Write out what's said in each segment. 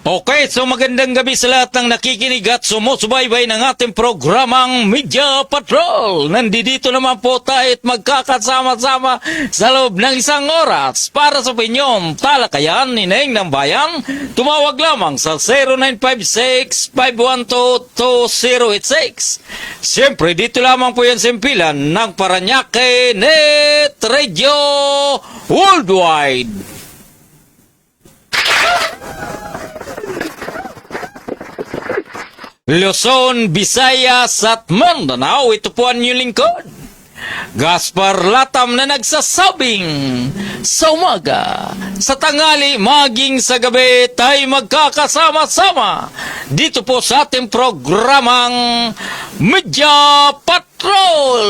Okay, so magandang gabi sa lahat ng nakikinig at sumusubaybay ng ating programang Media Patrol. Nandito naman po tayo at magkakasama-sama sa loob ng isang oras para sa pinyong talakayan ni Neng ng Bayan. Tumawag lamang sa 0956-512-2086. Siyempre, dito lamang po yan simpilan ng Paranaque Net Radio Worldwide. Luzon, Visayas at Mindanao, ito po ang inyong lingkod. Gaspar Latam na nagsasabing sa umaga, sa tanghali, maging sa gabi, tayo magkakasama-sama dito po sa ating programang Media Patrol.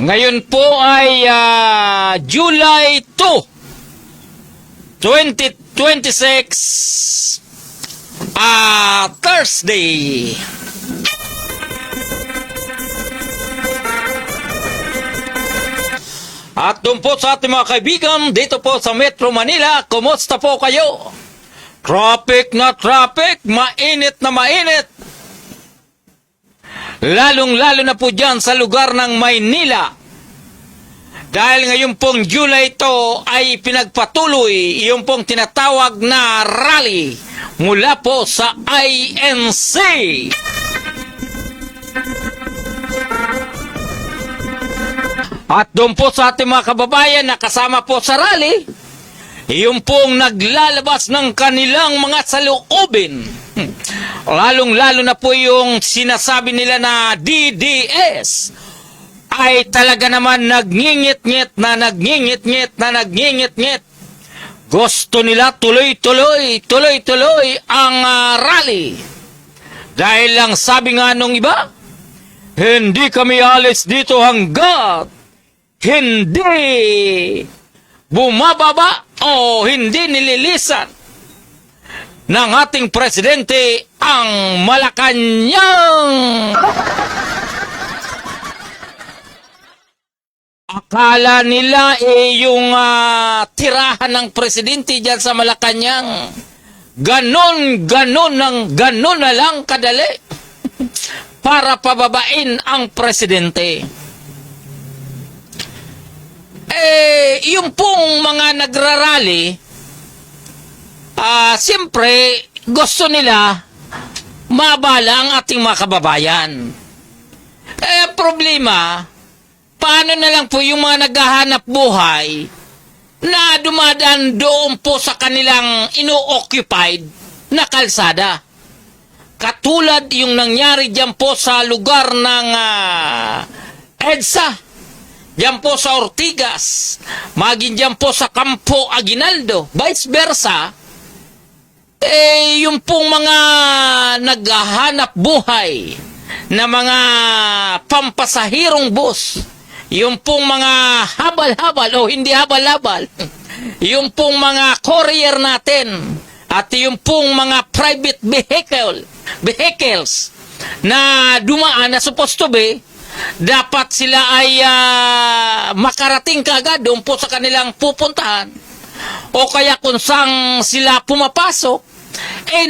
Ngayon po ay July 2, 2026, Thursday. At doon po sa ating mga kaibigan, dito po sa Metro Manila, kumusta po kayo? Traffic na traffic, mainit na mainit. Lalong-lalo na po dyan sa lugar ng Maynila. Dahil ngayon pong July ito ay pinagpatuloy yung pong tinatawag na rally mula po sa INC. At doon po sa ating mga kababayan na kasama po sa rally, yung pong naglalabas ng kanilang mga saloobin. Lalong-lalo na po yung sinasabi nila na DDS ay talaga naman nagngingit-ngit na. Gusto nila tuloy-tuloy ang rally. Dahil lang sabi nga nung iba, hindi kami alis dito hanggat hindi bumababa o hindi nililisan ng ating presidente ang Malacanang. Akala nila yung tirahan ng presidente dyan sa Malacanang, ganon na lang kadali para pababain ang presidente. Yung pong mga nagrarally, siyempre gusto nila mabala ang ating mga kababayan. Problema, paano na lang po yung mga naghahanap buhay na dumadaan doon po sa kanilang ino-occupied na kalsada? Katulad yung nangyari dyan po sa lugar ng EDSA, dyan po sa Ortigas, maging dyan po sa Campo Aguinaldo, vice versa. Yung pong mga naghahanap buhay na mga pampasahirong bus, yung pong mga habal-habal o hindi habal-habal, yung pong mga courier natin, at yung pong mga private vehicles na dumaan na supposed to be, dapat sila ay makarating kaagad doon po sa kanilang pupuntahan. O kaya kung saan sila pumapasok,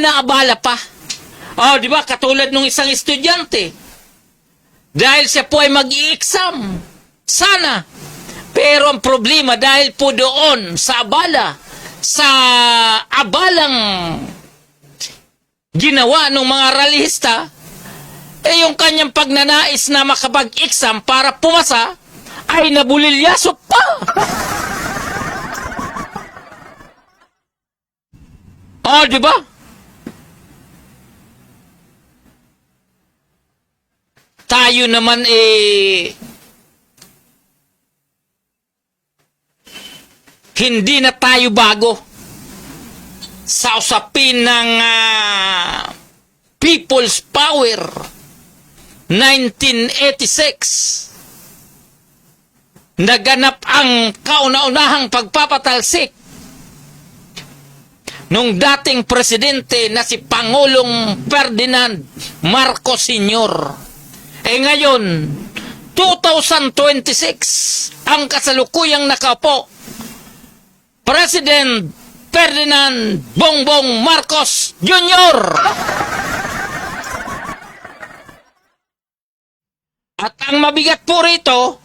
naabala pa. Di ba? Katulad nung isang estudyante, dahil siya po ay mag-i-exam. Sana. Pero ang problema, dahil po doon sa abala, sa abalang ginawa ng mga rallyista, yung kanyang pagnanais na makapag-exam para pumasa, ay nabulilyasok pa. Di ba? Tayo naman hindi na tayo bago sa usapin ng People's Power 1986. Naganap ang kauna-unahang pagpapatalsik nung dating presidente na si Pangulong Ferdinand Marcos Sr. Ngayon, 2026 ang kasalukuyang nakaupo, President Ferdinand Bongbong Marcos Jr. At ang mabigat po rito,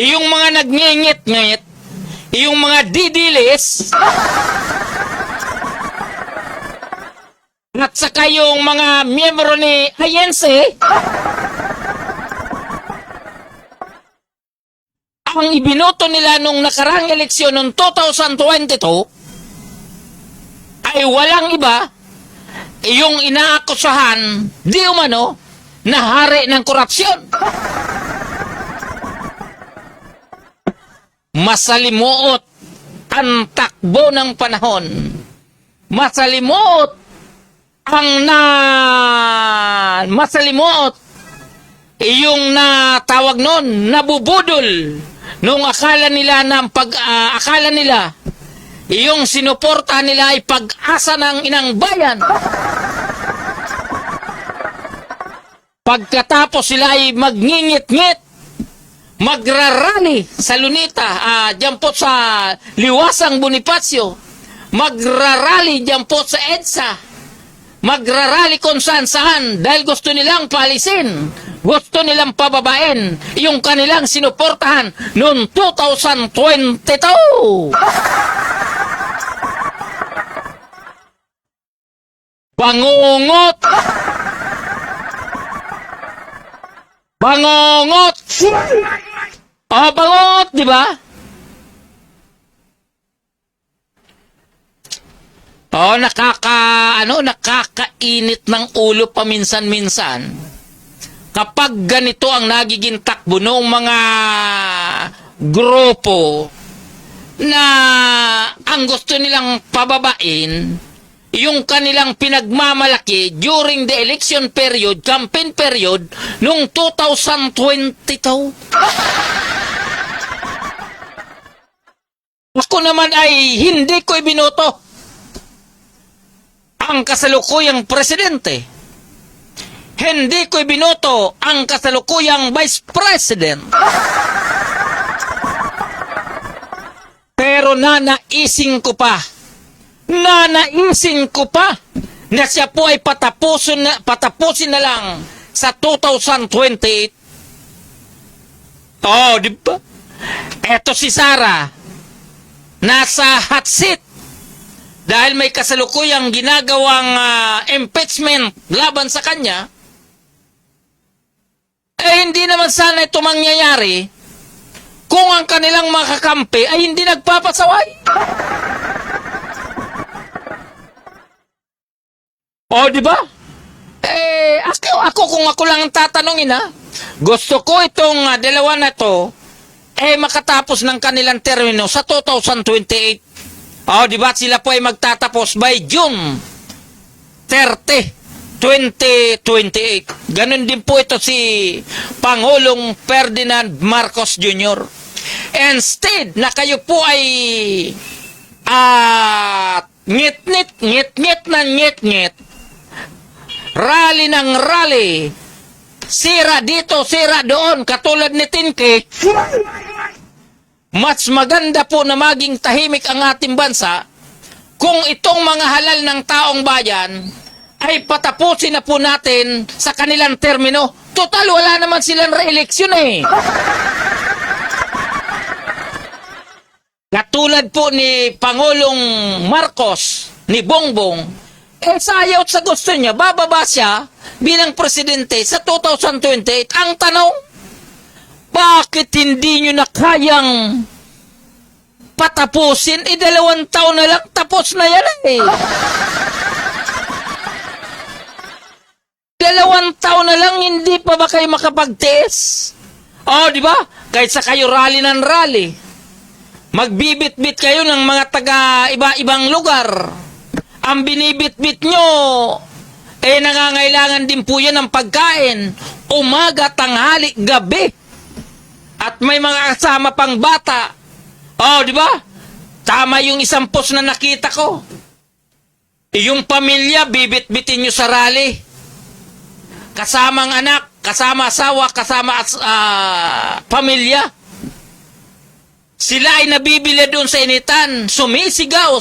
yung mga nagngingit-ngit, yung mga didilis, at saka yung mga miyembro ni INC, ang ibinoto nila nung nakarang eleksyon noong 2022 ay walang iba, yung inaakusahan di umano na hari ng korupsyon. Masalimuot ang takbo ng panahon. Masalimuot yung natawag noon, nabubudol nung akala nila yung sinuporta nila ay pag-asa ng inang bayan. Pagkatapos sila ay magngingit-ngit, magrarally sa Lunita, dyan po sa Liwasang Bonifacio, magrarally dyan po sa EDSA, magrarally kung saan-saan dahil gusto nilang palisin, gusto nilang pababain yung kanilang sinuportahan noong 2022. Bangungot! Bangungot! Bangungot, di ba? Nakakainit ng ulo paminsan-minsan kapag ganito ang nagiging takbo ng mga grupo na ang gusto nilang pababain yung kanilang pinagmamalaki during the election period, campaign period, noong 2022. Ako naman ay hindi ko ibinoto ang kasalukuyang presidente. Hindi ko ibinoto ang kasalukuyang vice president. Pero nanaisin ko pa na siya po ay patapusin na lang sa 2028. Di ba? Eto si Sara, nasa hot seat dahil may kasalukuyang ginagawang impeachment laban sa kanya. Hindi naman sana ito mangyayari kung ang kanilang mga kakampi ay hindi nagpapasaway. Di ba? Ako kung ako lang tatanungin, gusto ko itong dalawa na to makatapos ng kanilang termino sa 2028. Di ba? Sila po ay magtatapos by June 30, 2028. Ganon din po ito si Pangulong Ferdinand Marcos Jr. Instead na kayo po ay ngit-ngit, rally ng rally, sira dito, sira doon, katulad ni Tinke, mas maganda po na maging tahimik ang ating bansa kung itong mga halal ng taong bayan ay patapusin na po natin sa kanilang termino. Total, wala naman silang re-eleksyon Katulad po ni Pangulong Marcos, ni Bongbong, sayaw sa gusto niya, bababa siya bilang presidente sa 2028. Ang tanong, bakit hindi nyo na kayang patapusin? 2 taon na lang, tapos na yan 2 taon na lang, hindi pa ba kayo makapagtiis? Di ba? Kahit sa kayo rally ng rally, magbibit-bit kayo ng mga taga iba-ibang lugar. Ang binibit-bit nyo, nangangailangan din po yan ng pagkain. Umaga, tanghali, gabi. At may mga kasama pang bata. Di ba? Tama yung isang post na nakita ko. Yung pamilya, bibit-bitin nyo sa rally. Kasamang anak, kasama asawa, kasama pamilya. Sila ay nabibili doon sa initan, sumisigaw.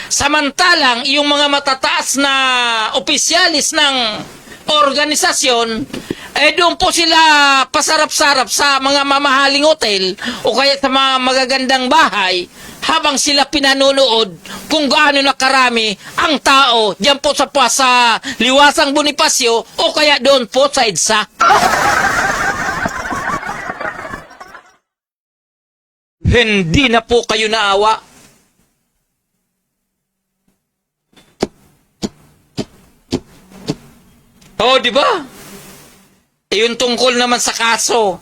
Samantalang, yung mga matataas na opisyalis ng organisasyon, doon po sila pasarap-sarap sa mga mamahaling hotel o kaya sa mga magagandang bahay habang sila pinanonood kung gaano na karami ang tao diyan po sa Liwasang Bonifacio o kaya doon po sa EDSA. Hindi na po kayo naawa. Oh, di ba? Yung tungkol naman sa kaso.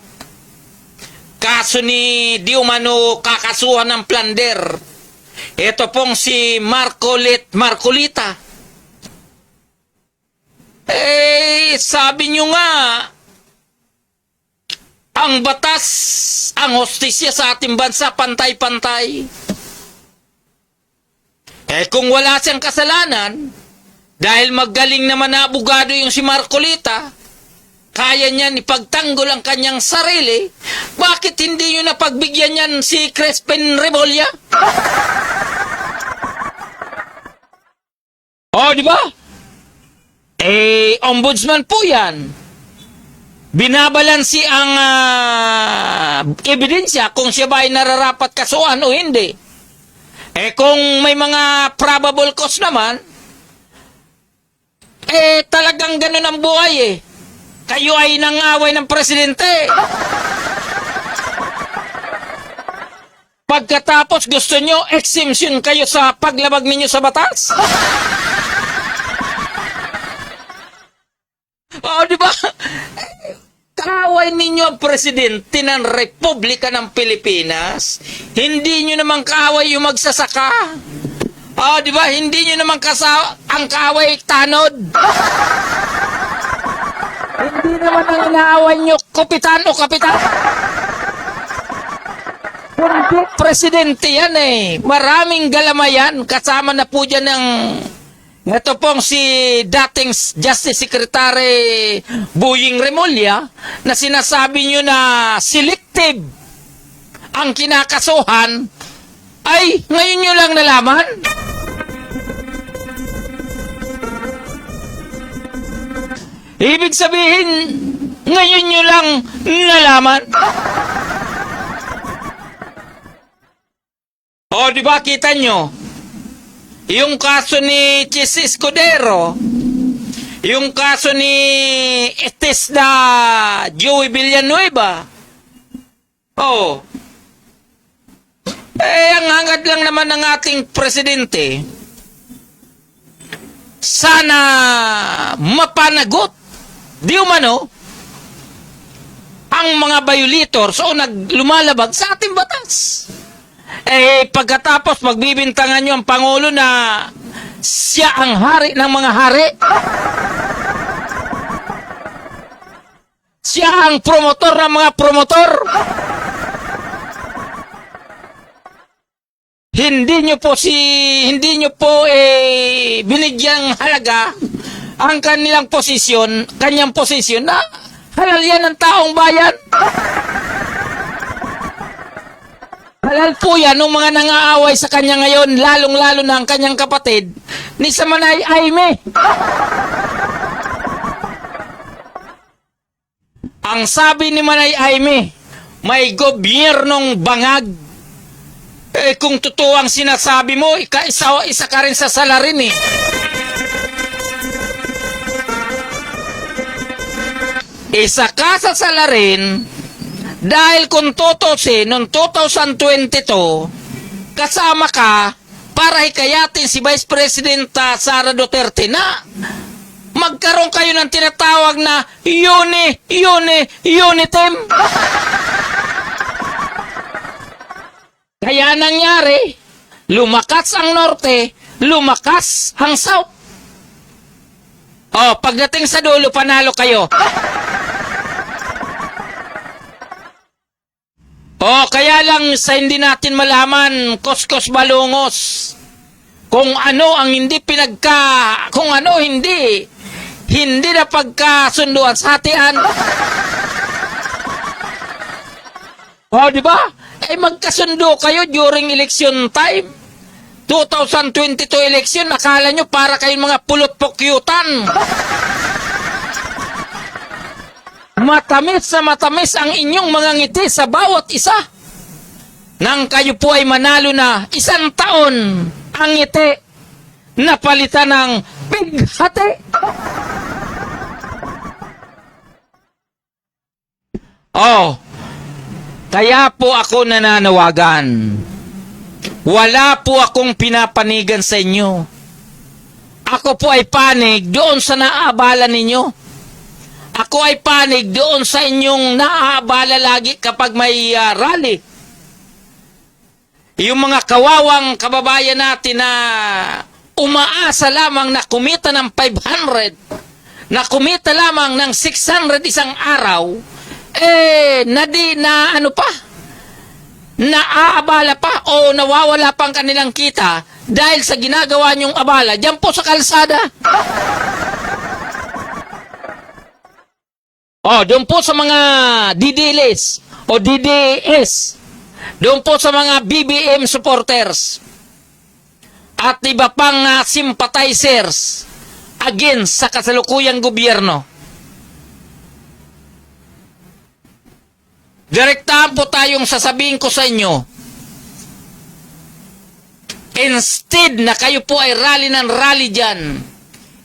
Kaso ni di umano kakasuhan ng plunder. Ito pong si Marcolita. Sabi nyo nga, ang batas, ang hostisya sa ating bansa, pantay-pantay. Kung wala siyang kasalanan, dahil magaling naman na abogado yung si Marcolita, kaya niyan ipagtanggol ang kanyang sarili, bakit hindi nyo napagbigyan niyan si Crispin Remulla? Oh, di ba? Ombudsman po yan. Binabalansi ang ebidensya kung siya ba ay nararapat kasuhan o hindi. Kung may mga probable cause naman, talagang ganun ang buhay Kayo ay nangaway ng presidente. Pagkatapos gusto nyo exemption kayo sa paglabag ninyo sa batas? Di ba? Kaaway ninyo ang presidente ng Republika ng Pilipinas. Hindi nyo naman kaaway yung magsasaka. Di ba? Hindi nyo naman ang kaaway tanod. Hindi naman ang inaaway nyo kapitan o kapitan. Hindi presidente yan Maraming galamayan. Kasama na po dyan ng ito pong si dating Justice Secretary Boying Remulla na sinasabi nyo na selective ang kinakasuhan ay ngayon nyo lang nalaman. Ibig sabihin, ngayon nyo lang nalaman. Di ba kita nyo? Yung kaso ni Chis Escudero, yung kaso ni Etesda Joey Villanueva. Ang hangad lang naman ng ating presidente, sana mapanagot di umano ang mga violators o naglumalabag sa ating batas. Pagkatapos magbibintangan nyo ang Pangulo na siya ang hari ng mga hari. Siya ang promotor ng mga promotor. Hindi nyo po binigyang halaga ang kanyang posisyon na halal yan ng taong bayan. Halal po yan ng mga nangaaway sa kanya ngayon, lalong-lalo na ang kanyang kapatid ni Samanay Aime. Ang sabi ni Manay Aime, may gobyernong bangag. Kung totoo ang sinasabi mo, isa ka rin sa salarin Isa ka sa salarin dahil kung tutusin, noong 2022, kasama ka para hikayatin si Vice President Sara Duterte na magkaroon kayo ng tinatawag na Unitem. Kaya nangyari, lumakas ang Norte, lumakas ang South. Pagdating sa dulo, panalo kayo. Kaya lang sa hindi natin malaman, kuskus balungos, kung ano ang hindi hindi na pagkasunduan sa hatian. O, di ba? Magkasundo kayo during election time. 2022 election, nakala nyo para kayong mga pulot-pukyutan. Matamis na matamis ang inyong mga ngiti sa bawat isa. Nang kayo po ay manalo na 1 taon, ang ngiti napalitan ng bighati. Kaya po ako nananawagan. Wala po akong pinapanigan sa inyo. Ako po ay panig doon sa naaabala ninyo. Ako ay panig doon sa inyong naaabala lagi kapag may rally. Yung mga kawawang kababayan natin na umaasa lamang na kumita ng 500, na kumita lamang ng 600 isang araw, naaabala pa o nawawala pang kanilang kita dahil sa ginagawa niyong abala diyan po sa kalsada. Doon po sa mga DDLS o DDS, doon po sa mga BBM supporters at iba pang sympathizers against sa kasalukuyang gobyerno. Direktahan po tayong sasabihin ko sa inyo, instead na kayo po ay rally ng rally dyan,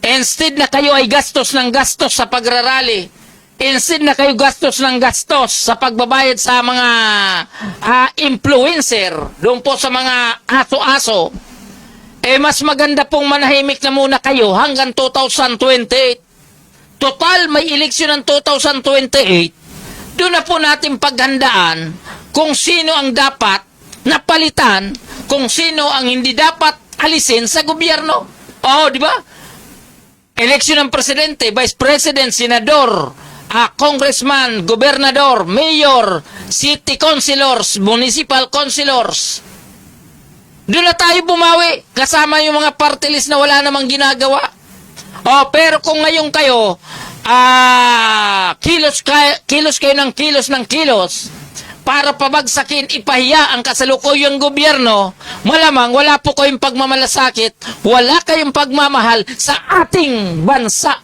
instead na kayo ay gastos ng gastos sa pagrarally, instead na kayo gastos ng gastos sa pagbabayad sa mga influencer, doon po sa mga aso-aso, mas maganda pong manahimik na muna kayo hanggang 2028. Total, may eleksyon ng 2028. Doon na po natin paghandaan kung sino ang dapat napalitan, kung sino ang hindi dapat alisin sa gobyerno. Di ba? Eleksyon ng presidente, vice president, senador, congressman, gobernador, mayor, city councilors, municipal councilors. Doon na tayo bumawi, kasama yung mga party list na wala namang ginagawa. Pero kung ngayon kayo, kilos kayo ng kilos para pabagsakin, ipahiya ang kasalukuyang gobyerno, malamang wala po kayong pagmamalasakit, wala kayong pagmamahal sa ating bansa.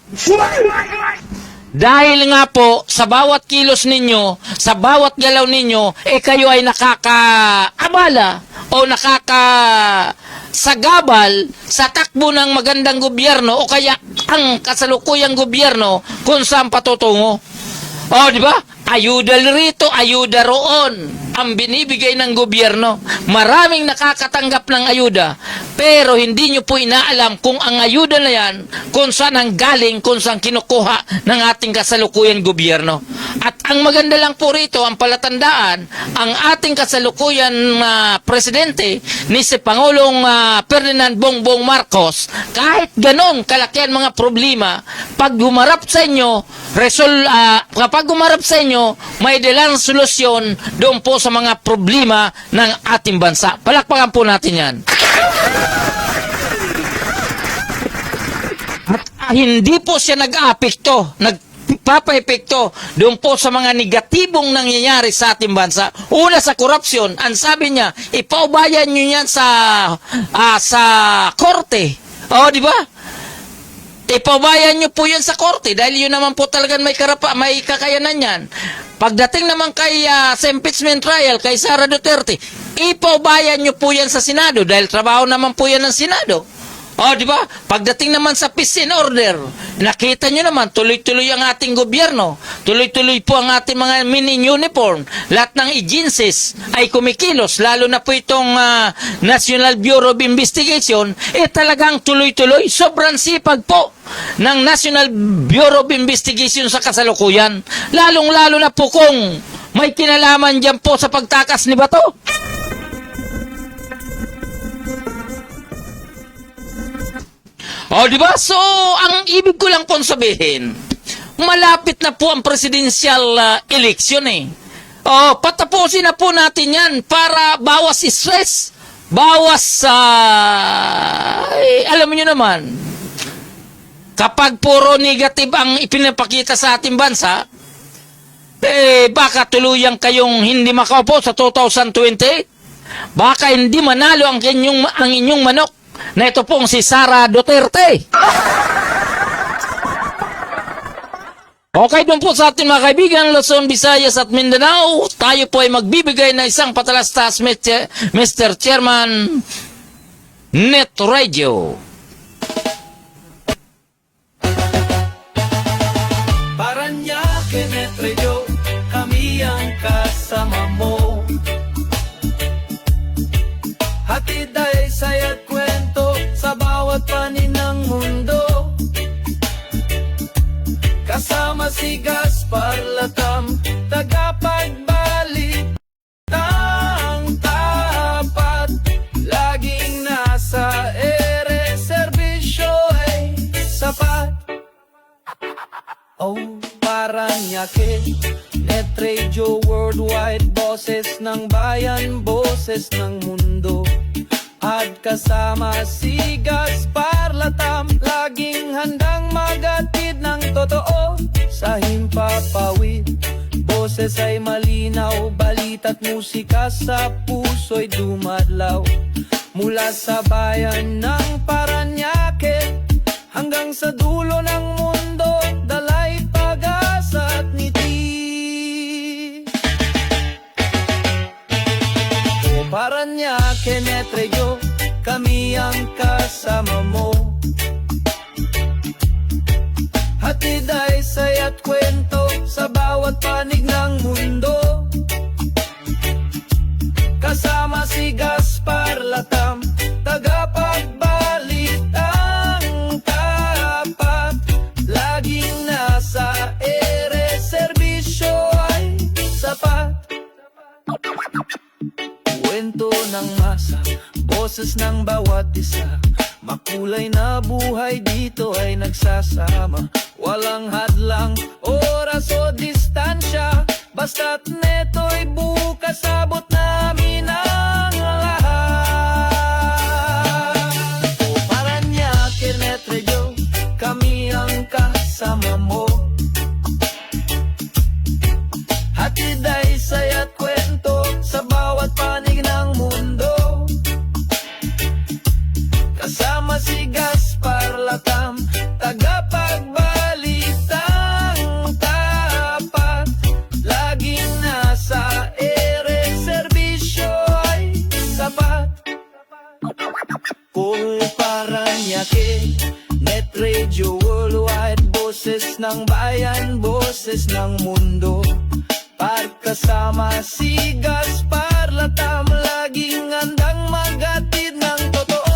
Dahil nga po, sa bawat kilos ninyo, sa bawat galaw ninyo, kayo ay nakakaabala o nakakasagabal sa takbo ng magandang gobyerno o kaya ang kasalukuyang gobyerno kung saan patutungo. Di ba? Ayuda rito, ayuda roon ang binibigay ng gobyerno. Maraming nakakatanggap ng ayuda, pero hindi nyo po inaalam kung ang ayuda na yan, kung saan ang galing, kung saan kinukuha ng ating kasalukuyang gobyerno. At ang maganda lang po rito, ang palatandaan, ang ating kasalukuyan presidente ni si Pangulong Ferdinand Bongbong Marcos, kahit ganon kalakihan mga problema, pag humarap sa inyo, kapag humarap sa inyo, may dalang solusyon doon po sa mga problema ng ating bansa. Palakpakan po natin yan. At hindi po siya nag-aapekto, nagpapaepekto doon po sa mga negatibong nangyayari sa ating bansa. Una, sa korupsyon. Ang sabi niya, ipaubayan nyo yan sa korte. Di ba? Ipaubayan nyo po yan sa korte dahil yun naman po talagang may kakayanan yan. Pagdating naman kay sa impeachment trial kay Sara Duterte, ipaubayan nyo po yan sa Senado dahil trabaho naman po yan ng Senado. Di ba? Pagdating naman sa peace and order, nakita nyo naman, tuloy-tuloy ang ating gobyerno. Tuloy-tuloy po ang ating mga mini-uniform. Lahat ng agencies ay kumikilos, lalo na po itong National Bureau of Investigation, talagang tuloy-tuloy. Sobrang sipag po ng National Bureau of Investigation sa kasalukuyan. Lalong-lalo na po kung may kinalaman dyan po sa pagtakas ni Bato. Di ba? So, ang ibig ko lang pong sabihin, malapit na po ang presidential election patapusin na po natin yan para bawas stress, bawas alam niyo naman, Kapag puro negative ang ipinapakita sa ating bansa, baka tuluyang kayong hindi makaupo sa 2028. Baka hindi manalo ang inyong manok na ito pong si Sara Duterte. Okay, doon po sa ating mga kaibigan, Luzon, Visayas at Mindanao, tayo po ay magbibigay ng isang patalastas, Mr. Chairman, Net Radio. Paranaque Net Radio, kami ang kasama mo. Hatid ay saya't kwento sa bawat panin ng mundo. Kasama si Gaspar Latam, tagapagbalik ang tapat. Laging nasa ere, serbisyo ay sapat. Oh, Paranaque Net Radio Worldwide, boses ng bayan, boses ng mundo. At kasama si Gaspar Latam, laging handang magatid ng totoo sa himpapawid. Boses ay malinaw, balita't musika sa puso'y dumadlaw. Mula sa bayan ng Paranaque hanggang sa dulo ng mundo, dalay pag-asa at ngiti. O Paranaque Net Radio, kami ang kasama mo. Hatid ay saya't kwento sa bawat panig ng mundo. Kasama si Gaspar Latam, tagapagbalitang tapat. Laging nasa ere, serbisyo ay sapat. Kwento ng masa, boses ng bawat isa. Makulay na buhay dito ay nagsasama. Walang hadlang, oras o distansya. Basta't neto'y bukas, abot namin ang lahat. O Paranaque Net Radio, kami ang kasama mo. Hatid ay saya't kwento sa bawat panig ng mundo. Kasama si Gaspar Latam, tagapagbalitang tapat. Laging nasa ere, serbisyo ay sapat. Kung Paranaque Net Radio Worldwide, boses ng bayan, boses ng mundo. Pagkasama si Gaspar Latam, laging handang magatid ng totoo.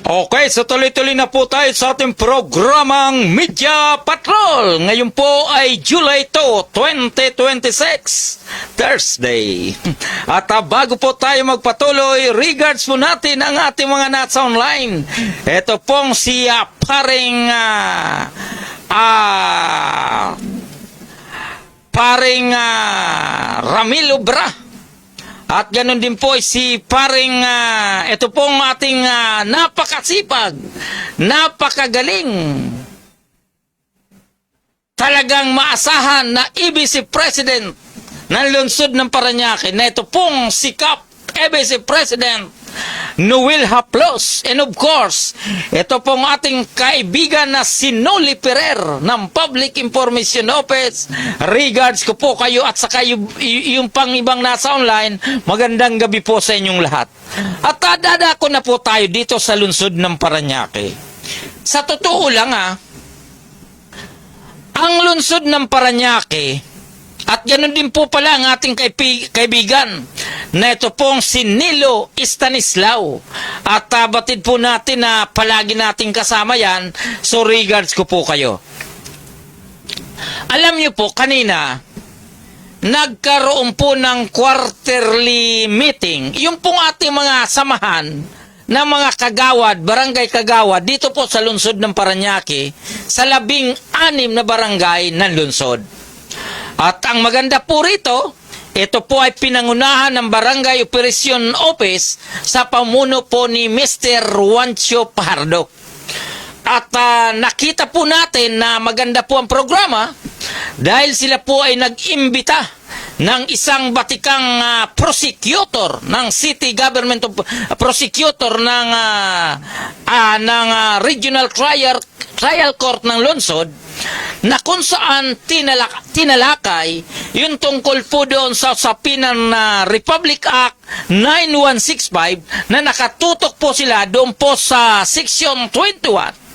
Okay, so tuloy-tuloy na po tayo sa ating programang Media Patrol. Ngayon po ay July 2, 2026, Thursday. At bago po tayo magpatuloy, regards po natin ang ating mga nasa online. Ito pong si paring Ramil Obra. At ganun din po si paring, ito pong ating napakasipag, napakagaling, talagang maasahan na EBC President ng lungsod ng Paranaque, na ito pong sikap EBC President Noel Haplos. And of course, ito pong ating kaibigan na si Noli Ferrer ng Public Information Office. Regards ko po kayo at saka yung pang ibang nasa online. Magandang gabi po sa inyong lahat. At dadako na po tayo dito sa lungsod ng Paranaque. Sa totoo lang ang lungsod ng Paranaque, at ganoon din po pala ang ating kaibigan na ito pong si Nilo Stanislao. At batid po natin na palagi nating kasama yan. So regards ko po kayo. Alam niyo po, kanina nagkaroon po ng quarterly meeting. Yung pong ating mga samahan ng mga kagawad, barangay kagawad, dito po sa lungsod ng Parañaque, sa 16 na barangay ng lungsod. At ang maganda po rito, ito po ay pinangunahan ng Barangay Operation Office sa pamuno po ni Mr. Juancho Pajardo. At nakita po natin na maganda po ang programa dahil sila po ay nag-imbita ng isang batikang prosecutor ng city government prosecutor ng regional trial court ng lungsod, na kung saan tinalakay yung tungkol po doon sa usapinan na Republic Act 9165 na nakatutok po sila doon po sa Section 21.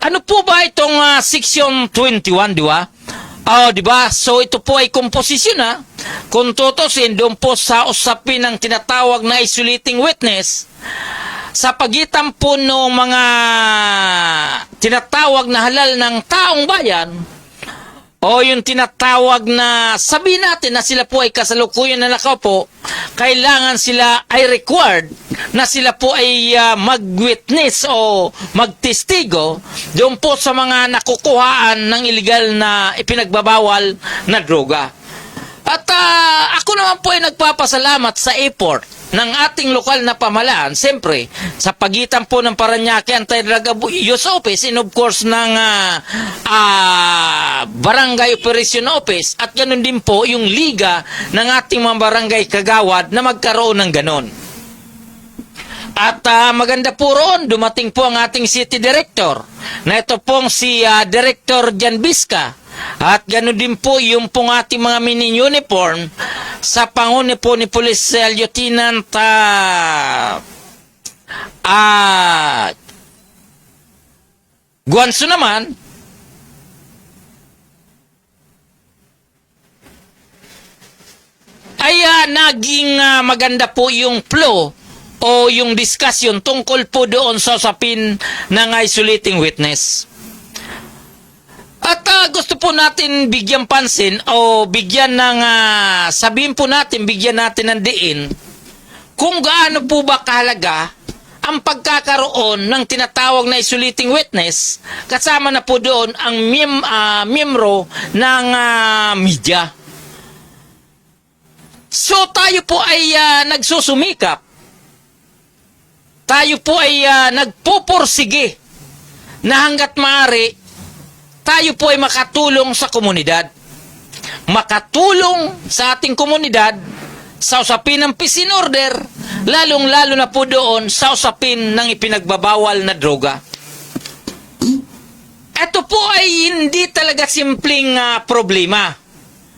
Ano po ba itong Section 21, di ba? Di ba? So ito po ay komposisyon na. Kung tutusin doon po sa usapin ng tinatawag na isolating witness, sa pagitan po ng mga tinatawag na halal ng taong bayan, o yung tinatawag na sabihin natin na sila po ay kasalukuyan na nakaupo, kailangan sila ay required na sila po ay mag-witness o magtestigo doon po sa mga nakukuhaan ng illegal na ipinagbabawal na droga. At ako naman po ay nagpapasalamat sa effort ng ating lokal na pamahalaan, siyempre, sa pagitan po ng Parañaque Anti-Drug Abuse Office and of course ng Barangay Operation Office, at ganoon din po yung liga ng ating mga barangay kagawad na magkaroon ng ganon. At maganda po roon, dumating po ang ating city director, na ito pong si Director Jan Vizca. At ganoon din po yung pong ating mga mini-uniform sa panguna po ni Police Lieutenant Guanzo naman. Ay naging maganda po yung flow o yung discussion tungkol po doon sa usapin ng isolating witness. At gusto po natin bigyan pansin o bigyan ng sabihin po natin, bigyan natin ng diin kung gaano po ba kahalaga ang pagkakaroon ng tinatawag na isolating witness, kasama na po doon ang miyembro ng media. So tayo po ay nagsusumikap, tayo po ay nagpupursige na hanggat maaari tayo po ay makatulong sa komunidad. Makatulong sa ating komunidad sa usapin ng peace and order, lalong-lalo na po doon sa usapin ng ipinagbabawal na droga. Ito po ay hindi talaga simpleng problema.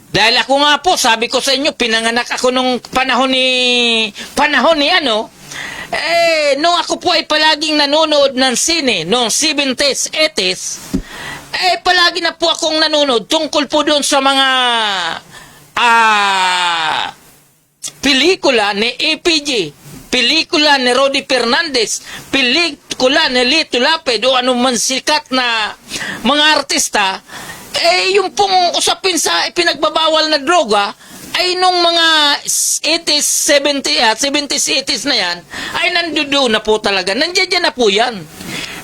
Dahil ako nga po, sabi ko sa inyo, pinanganak ako nung panahon ni nung ako po ay palaging nanonood ng sine, noong 70s, 80s, palagi na po akong nanonood tungkol po doon sa mga pelikula ni APG, pelikula ni Rody Fernandez, pelikula ni Lito Lapid o anong man sikat na mga artista, yung pong usapin sa ipinagbabawal na droga ay nung mga 80s, 70s, 80s na yan, ay nandoon na po talaga. Nandiyan na po yan.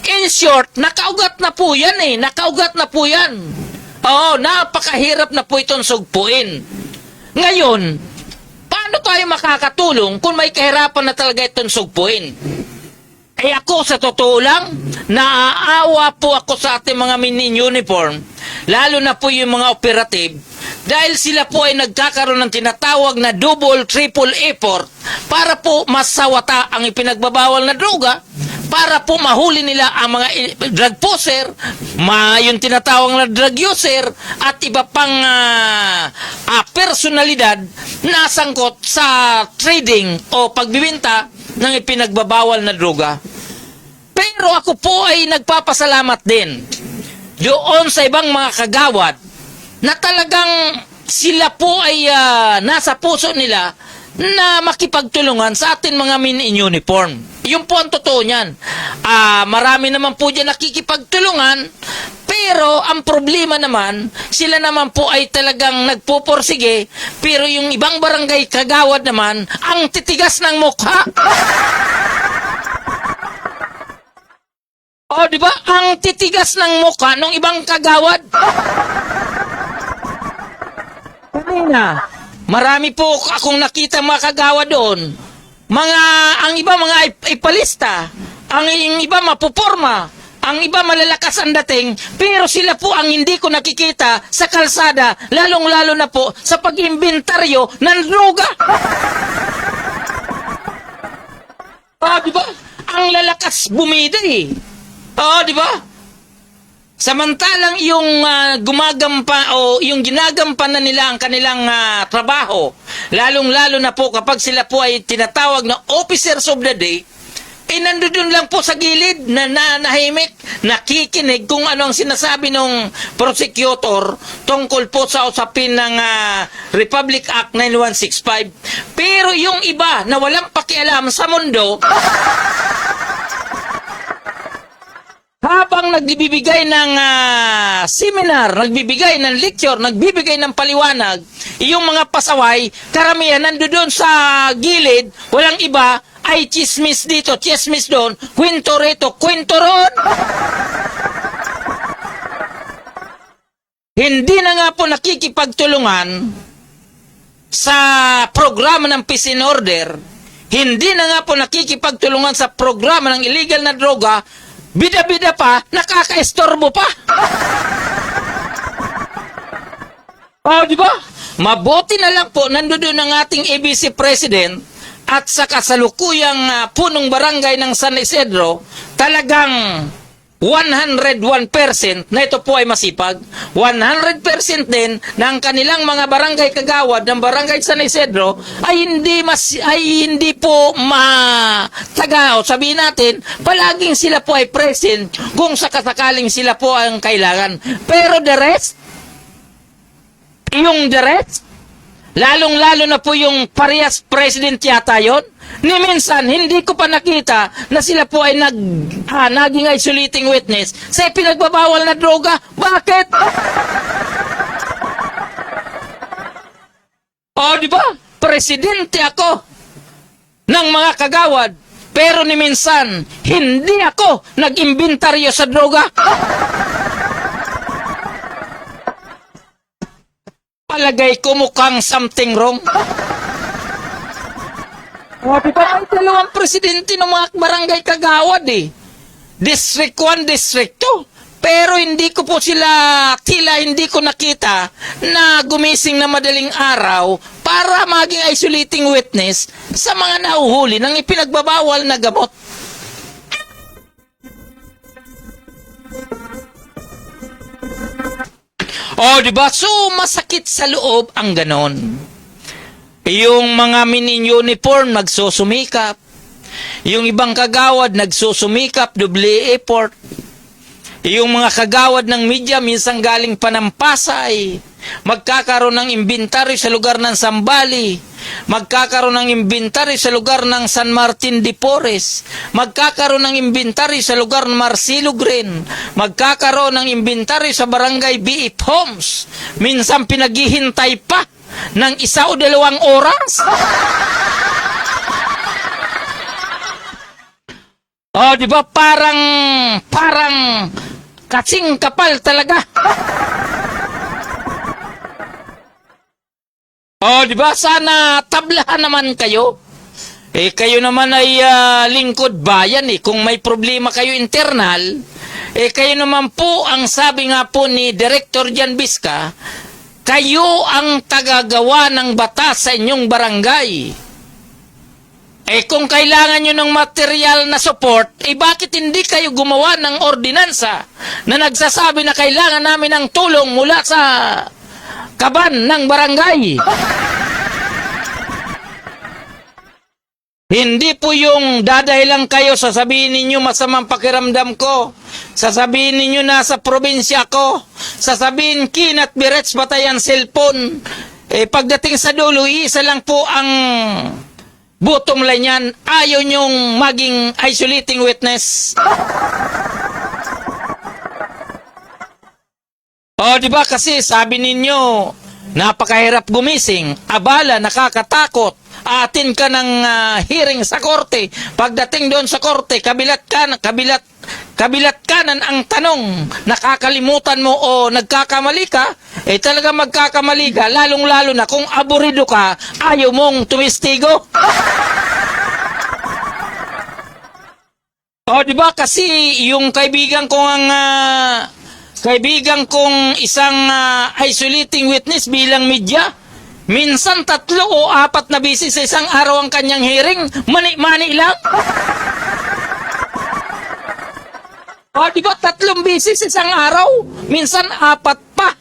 In short, nakaugat na po yan Nakaugat na po yan. Oo, napakahirap na po itong sugpuin. Ngayon, paano tayo makakatulong kung may kahirapan na talaga itong sugpuin? Ako, sa totoo lang, naaawa po ako sa ating mga mini-uniform, lalo na po yung mga operative, dahil sila po ay nagkakaroon ng tinatawag na double, triple effort para po masawata ang ipinagbabawal na droga, para po mahuli nila ang mga drug poser, yung tinatawag na drug user, at iba pang personalidad na sangkot sa trading o pagbibenta ng ipinagbabawal na droga. Pero ako po ay nagpapasalamat din doon sa ibang mga kagawad na talagang sila po ay nasa puso nila na makipagtulungan sa atin mga mini-uniform. Yun po ang totoo niyan. Marami naman po dyan nakikipagtulungan, Pero ang problema naman, sila naman po ay talagang nagpupursige, pero yung ibang barangay kagawad naman, ang titigas ng mukha. O, di ba? Ang titigas ng mukha ng ibang kagawad. Kanina, marami po akong nakita mga kagawad doon. Ang iba mga ipalista, ang iba mapuporma, ang iba malalakas ang dating, pero sila po ang hindi ko nakikita sa kalsada, lalong-lalo na po sa pag-imbentaryo ng droga. Di ba? Ang lalakas bumida eh. Di ba? Samantalang yung gumagampa o yung ginagampanan nila ang kanilang trabaho, lalong-lalo na po kapag sila po ay tinatawag na officers of the day, nandun lang po sa gilid na nahimik, nakikinig kung ano ang sinasabi ng prosecutor tungkol po sa usapin ng Republic Act 9165. Pero yung iba na walang pakialam sa mundo, habang nagbibigay ng seminar, nagbibigay ng lecture, nagbibigay ng paliwanag, yung mga pasaway, karamihan nandoon sa gilid, walang iba, ay chismis dito, chismis doon, kwento rito, kwento ron. Hindi na nga po nakikipagtulungan sa programa ng peace and order, hindi na nga po nakikipagtulungan sa programa ng illegal na droga, bida-bida pa, nakaka-estorbo pa. Di ba? Mabuti na lang po, nandoon ang ating ABC President at sa kasalukuyang punong barangay ng San Isidro, talagang 101% na ito po ay masipag. 100% din na ang kanilang mga barangay kagawad ng barangay San Isidro ay hindi po matagao. Sabihin natin, palaging sila po ay present kung sakasakaling sila po ang kailangan. Pero the rest, lalong-lalo na po yung parehas president yata yun, ni minsan, hindi ko pa nakita na sila po ay naging isolating witness sa pinagbabawal na droga. Bakit? Di ba? Presidente ako ng mga kagawad, pero ni minsan, hindi ako nag-imbentaryo sa droga. Palagay ko mukhang something wrong. Diba ay dalawang presidente ng mga barangay kagawad eh. District 1, District 2. Pero hindi ko po hindi ko nakita na gumising na madaling araw para maging isolating witness sa mga nauhuli ng ipinagbabawal na gamot. Diba? So, masakit sa loob ang ganon. Yung mga mini-uniform nagsusumikap. Yung ibang kagawad nagsusumikap, double effort. Yung mga kagawad ng media minsan galing pa ng Pasay. Magkakaroon ng inventory sa lugar ng Sambali. Magkakaroon ng inventory sa lugar ng San Martin de Porres. Magkakaroon ng inventory sa lugar ng Marcelo Green. Magkakaroon ng inventory sa barangay B.F. Homes. Minsan pinaghihintay pa ng 1 o 2 oras. Diba? Parang kasing kapal talaga. Diba? Sana tablahan naman kayo. Kayo naman ay lingkod bayan eh. Kung may problema kayo internal, kayo naman po, ang sabi nga po ni Director Jan Bisca, kayo ang tagagawa ng batas sa inyong barangay. Kung kailangan nyo ng material na support, bakit hindi kayo gumawa ng ordinansa na nagsasabi na kailangan namin ng tulong mula sa kaban ng barangay? Hindi po yung dadahilan kayo, sasabihin ninyo masamang pakiramdam ko, sasabihin ninyo nasa probinsya ko, sasabihin kinat birets batayan cellphone. Pagdating sa dulo, isa lang po ang bottom line yan, ayaw nyong maging isolating witness. O, di ba kasi sabi ninyo, napakahirap gumising, abala, nakakatakot, atin ka ng hearing sa korte. Pagdating doon sa korte, kabilat kanan ang tanong, nakakalimutan mo o nagkakamali ka, talaga magkakamali ka, lalong-lalo na kung aburido ka, ayaw mong tumistigo. O, di ba kasi yung kaibigan kong isang isolating witness bilang media, minsan 3 o 4 na bisis sa isang araw ang kanyang hearing, mani-mani lang. O, di ba 3 bisis sa isang araw, minsan 4 pa.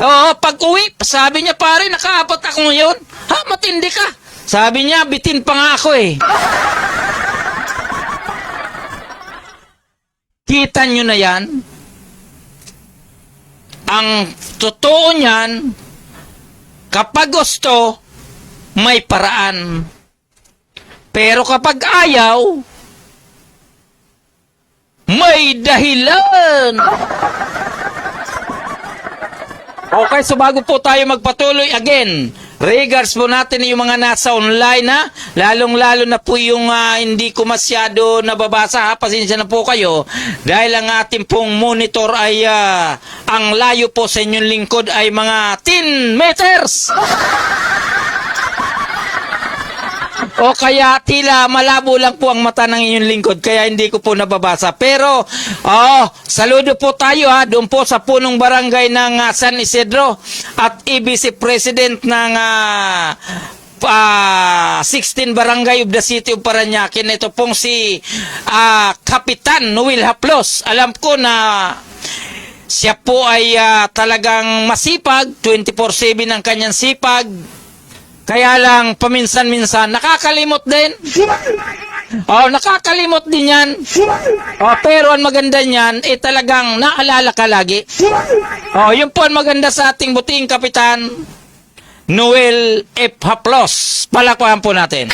O, pag uwi, sabi niya, pare, naka-4 ako ngayon. Ha, matindi ka. Sabi niya, bitin pa nga ako eh. Kita nyo na yan? Ang totoo niyan, kapag gusto, may paraan. Pero kapag ayaw, may dahilan. Okay, so bago po tayo magpatuloy again, regards po natin yung mga nasa online na, lalong-lalo na po yung hindi ko masyado nababasa, ha? Pasensya na po kayo, dahil ang ating pong monitor ay, ang layo po sa inyong lingkod ay mga 10 meters! O kaya tila malabo lang po ang mata ng inyong lingkod, kaya hindi ko po nababasa. Pero, saludo po tayo doon po sa punong barangay ng San Isidro at EBC President ng 16 Barangay of the City of Parañaque. Ito pong si Kapitan Noel Haplos. Alam ko na siya po ay talagang masipag, 24/7 ang kanyang sipag. Kaya lang, paminsan-minsan, nakakalimot din. Nakakalimot din yan. Pero ang maganda niyan, talagang naalala ka lagi. Yun po ang maganda sa ating buting Kapitan, Noel F. Haplos. Palakpakan po natin.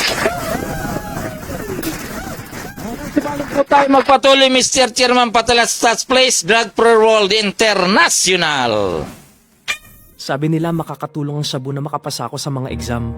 Bago po tayo magpatuloy, Mr. Chairman Patalastas Place, Drug Free World International. Sabi nila makakatulong ang shabu na makapasa ako sa mga exam.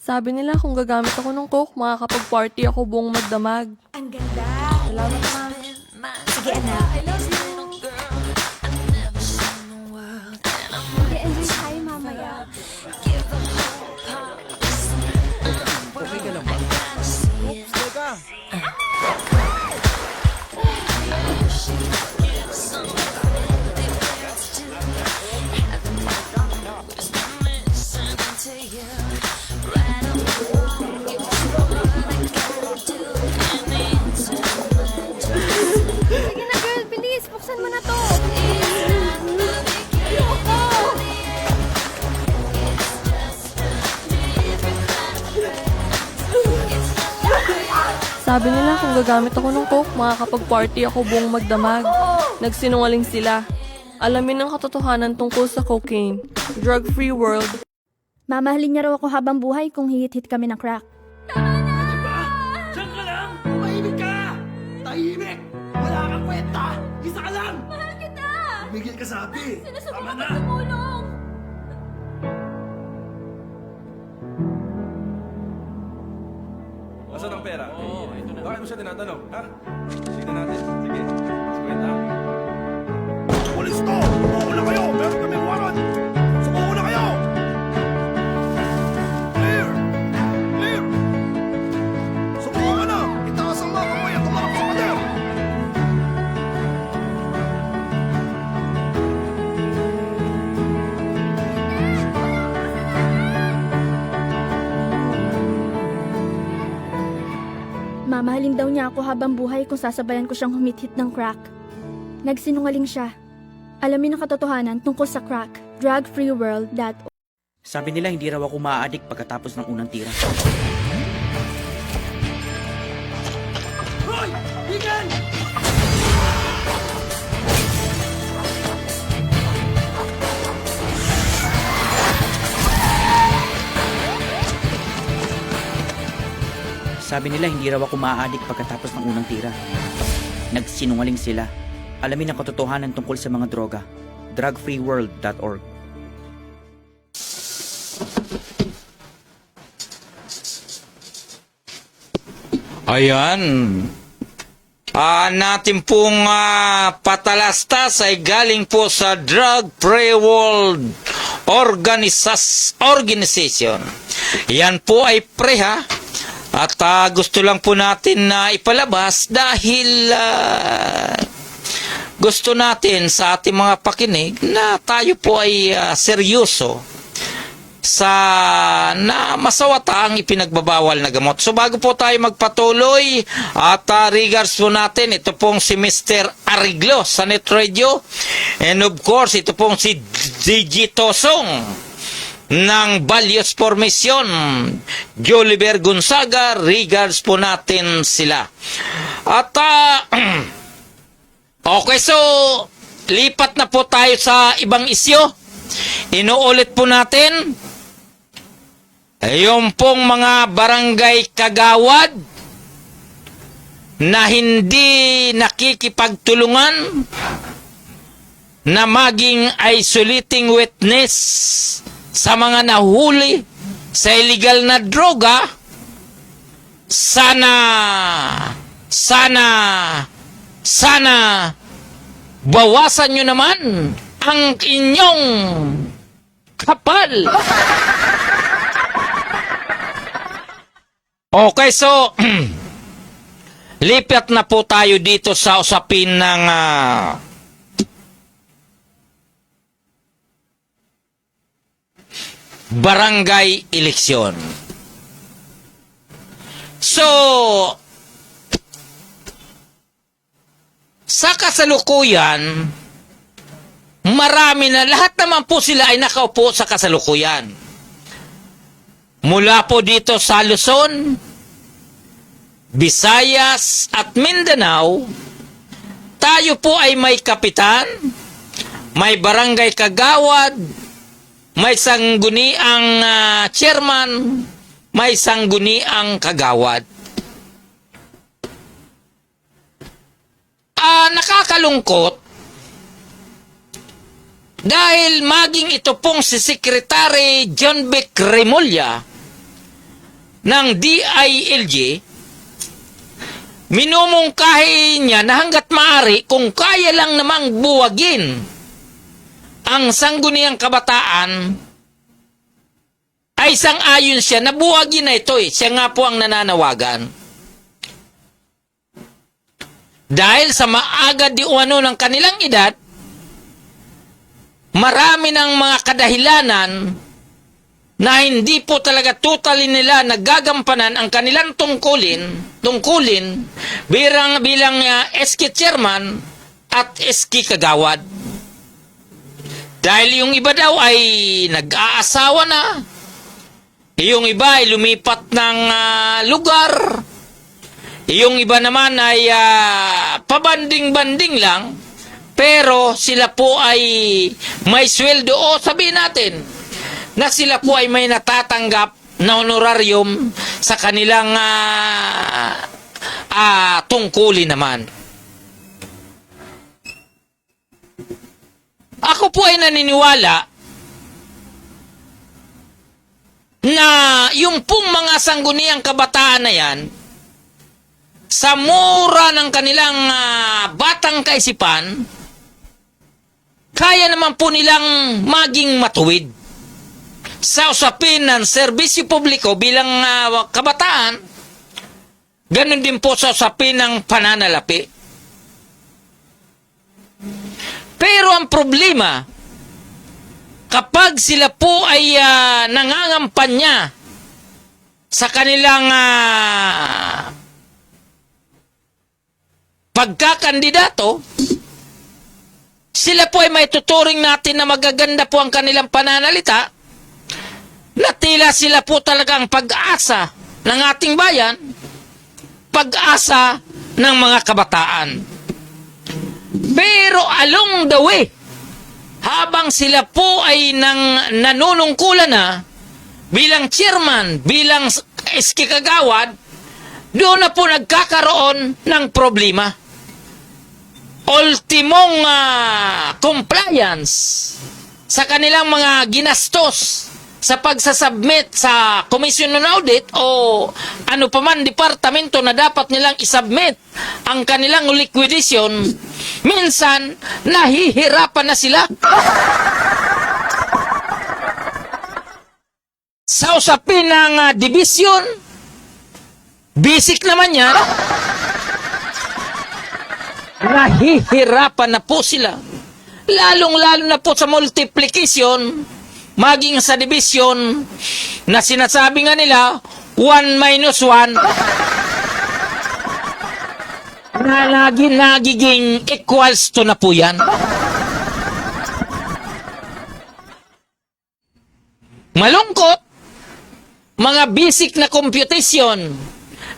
Sabi nila kung gagamit ako ng coke, makakapag-party ako buong magdamag. Ang ganda. Salamat, ma'am. Sige, anak. I love you. Mag-enjoy tayo mamaya. Okay ka lang ba? Oops, teka! Sige na, girl. Bilis. Buksan mo na to. Ayoko. Sabi nila kung gagamit ako ng coke, makakapag-party ako buong magdamag. Nagsinungaling sila. Alamin ang katotohanan tungkol sa cocaine. Drug-free world. Mamahalin niya raw ako habang buhay kung hihit-hit kami ng crack. Diyan ka lang! Tumahimik ka! Tahimik! Wala kang kwenta! Isa ka lang! Mahal kita! Tumigil ka sabi! Tama na! tumulong. Nasaan ang pera? Oo, ito na. Bakit mo siya tinatanong? Ha? Sige natin. Sige. Mas kwenta. Pulis to! Sumuko na kayo! Meron kami warrant! Sumuko na kayo! Clear! Clear! Sumuko ka na! Itaas ang mga kamay at tumarap sa pader! Mamahalin daw niya ako habang buhay kung sasabayan ko siyang humit-hit ng crack. Nagsinungaling siya. Alamin ang katotohanan tungkol sa crack. Drug-free world. Sabi nila hindi raw ako maa-addict pagkatapos ng unang tira. Hoy! Tingnan! Sabi nila hindi raw ako maa-addict pagkatapos ng unang tira. Nagsinungaling sila. Alamin ang katotohanan tungkol sa mga droga. Drugfreeworld.org. Ayan. Natin pong patalastas ay galing po sa Drug Free World Organization. Yan po ay preha. At gusto lang po natin na ipalabas dahil gusto natin sa ating mga pakinig na tayo po ay seryoso sa na masawata ang ipinagbabawal na gamot. So bago po tayo magpatuloy at regards po natin, ito pong si Mr. Ariglo sa Net Radio, and of course ito pong si DJ Tosong ng Values Formation, Joliver Gonzaga, regards po natin sila. At okay, so lipat na po tayo sa ibang isyo. Inuulit po natin yung pong mga barangay kagawad na hindi nakikipagtulungan na maging isolating witness sa mga nahuli sa illegal na droga. Sana bawasan nyo naman ang inyong kapal. Okay, so lipat na po tayo dito sa usapin ng barangay eleksyon. So, sa kasalukuyan, marami na, lahat naman po sila ay nakaupo sa kasalukuyan. Mula po dito sa Luzon, Visayas at Mindanao, tayo po ay may kapitan, may barangay kagawad, may sangguniang chairman, may sangguniang kagawad. Nakakalungkot dahil maging ito pong si Secretary John Vic Remulla ng DILG, minumungkahi niya na hanggat maaari kung kaya lang namang buwagin ang sangguniang kabataan, ay sang-ayon siya na buwagin na ito eh. Siya nga po ang nananawagan. Dahil sa maaga di umano ng kanilang edad, marami ng mga kadahilanan na hindi po talaga totally nila nagagampanan ang kanilang tungkulin bilang SK chairman at SK kagawad. Dahil yung iba daw ay nag-aasawa na, yung iba ay lumipat ng lugar, yung iba naman ay pabanding-banding lang, pero sila po ay may sweldo, o sabihin natin na sila po ay may natatanggap na honorarium sa kanilang tungkulin naman. Ako po ay naniniwala na yung pong mga sangguniang kabataan na yan, sa mura ng kanilang batang kaisipan, kaya naman po nilang maging matuwid sa usapin ng serbisyo publiko bilang kabataan. Ganon din po sa usapin ng pananalapi. Pero ang problema, kapag sila po ay nangangampanya sa kanilang pagkakandidato, sila po ay may tuturing natin na magaganda po ang kanilang pananalita, na tila sila po talagang pag-asa ng ating bayan, pag-asa ng mga kabataan. Pero along the way, habang sila po ay nanunungkulan na bilang chairman, bilang SK Kagawad, doon na po nagkakaroon ng problema. Ultimong compliance sa kanilang mga ginastos sa pagsasubmit sa Commission on Audit o ano pa man departamento na dapat nilang isubmit ang kanilang liquidation, minsan nahihirapan na sila. Sa usapin ng division, basic naman yan, nahihirapan na po sila. Lalong-lalo na po sa multiplication, maging sa division, na sinasabi nga nila, 1 minus 1, na nagiging equals to na po yan. Malungkot, mga basic na computation,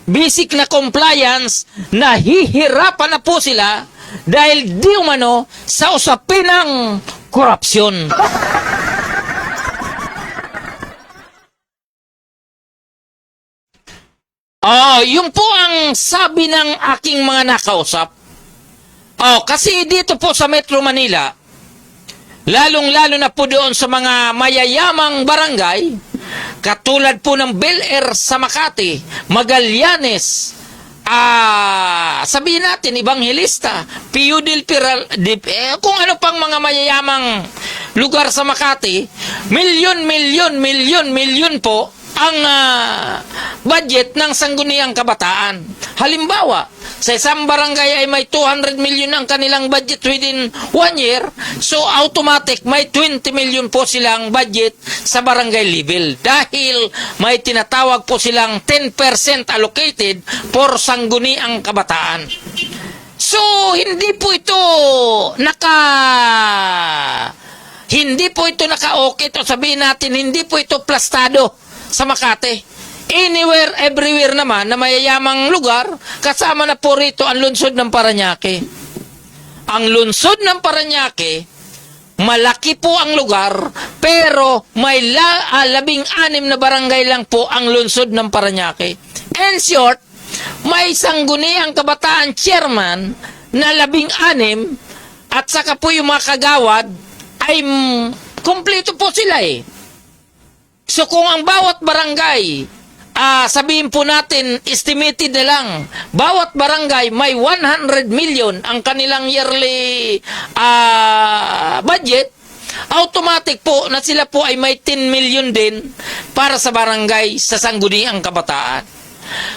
basic na compliance, nahihirapan na po sila dahil di umano sa usapin ng korupsyon. Yun po ang sabi ng aking mga nakausap. Kasi dito po sa Metro Manila, lalong-lalo na po doon sa mga mayayamang barangay, katulad po ng Bel Air sa Makati, Magallanes, sabihin natin, Evangelista, Pio del Pilar, kung ano pang mga mayayamang lugar sa Makati, milyon po ang budget ng Sangguniang Kabataan. Halimbawa, sa isang barangay ay may 200 million ang kanilang budget within 1 year, so automatic may 20 million po silang budget sa barangay level dahil may tinatawag po silang 10% allocated for Sangguniang Kabataan. So, hindi po ito naka-okay o sabihin natin, hindi po ito plastado sa Makati. Anywhere, everywhere naman na mayayamang lugar, kasama na po rito ang lungsod ng Parañaque. Ang lungsod ng Parañaque, malaki po ang lugar, pero may 16 na barangay lang po ang lungsod ng Parañaque. In short, may Sangguniang Kabataan chairman na 16 at saka po yung mga kagawad ay kumpleto po sila eh. So kung ang bawat barangay, sabihin po natin, estimated na lang, bawat barangay may 100 million ang kanilang yearly budget, automatic po na sila po ay may 10 million din para sa barangay sa Sangguniang Kabataan.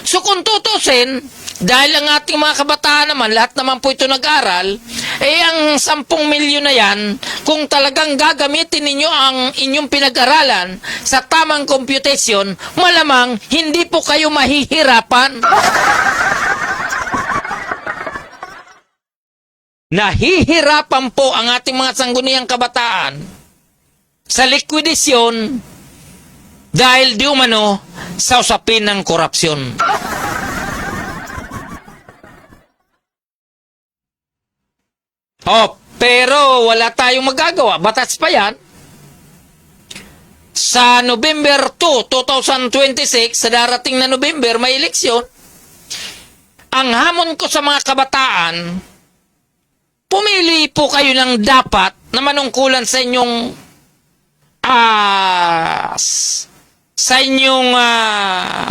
So kung tutusin, dahil ang ating mga kabataan naman, lahat naman po ito nag-aral, ang 10 milyon na yan, kung talagang gagamitin ninyo ang inyong pinag-aralan sa tamang computation, malamang hindi po kayo mahihirapan. Nahihirapan po ang ating mga Sangguniang Kabataan sa likwidasyon dahil di umano sa usapin ng korupsyon. Pero wala tayong magagawa. Batas pa yan. Sa November 2, 2026, sa darating na November, may eleksyon. Ang hamon ko sa mga kabataan, pumili po kayo ng dapat na manungkulan sa inyong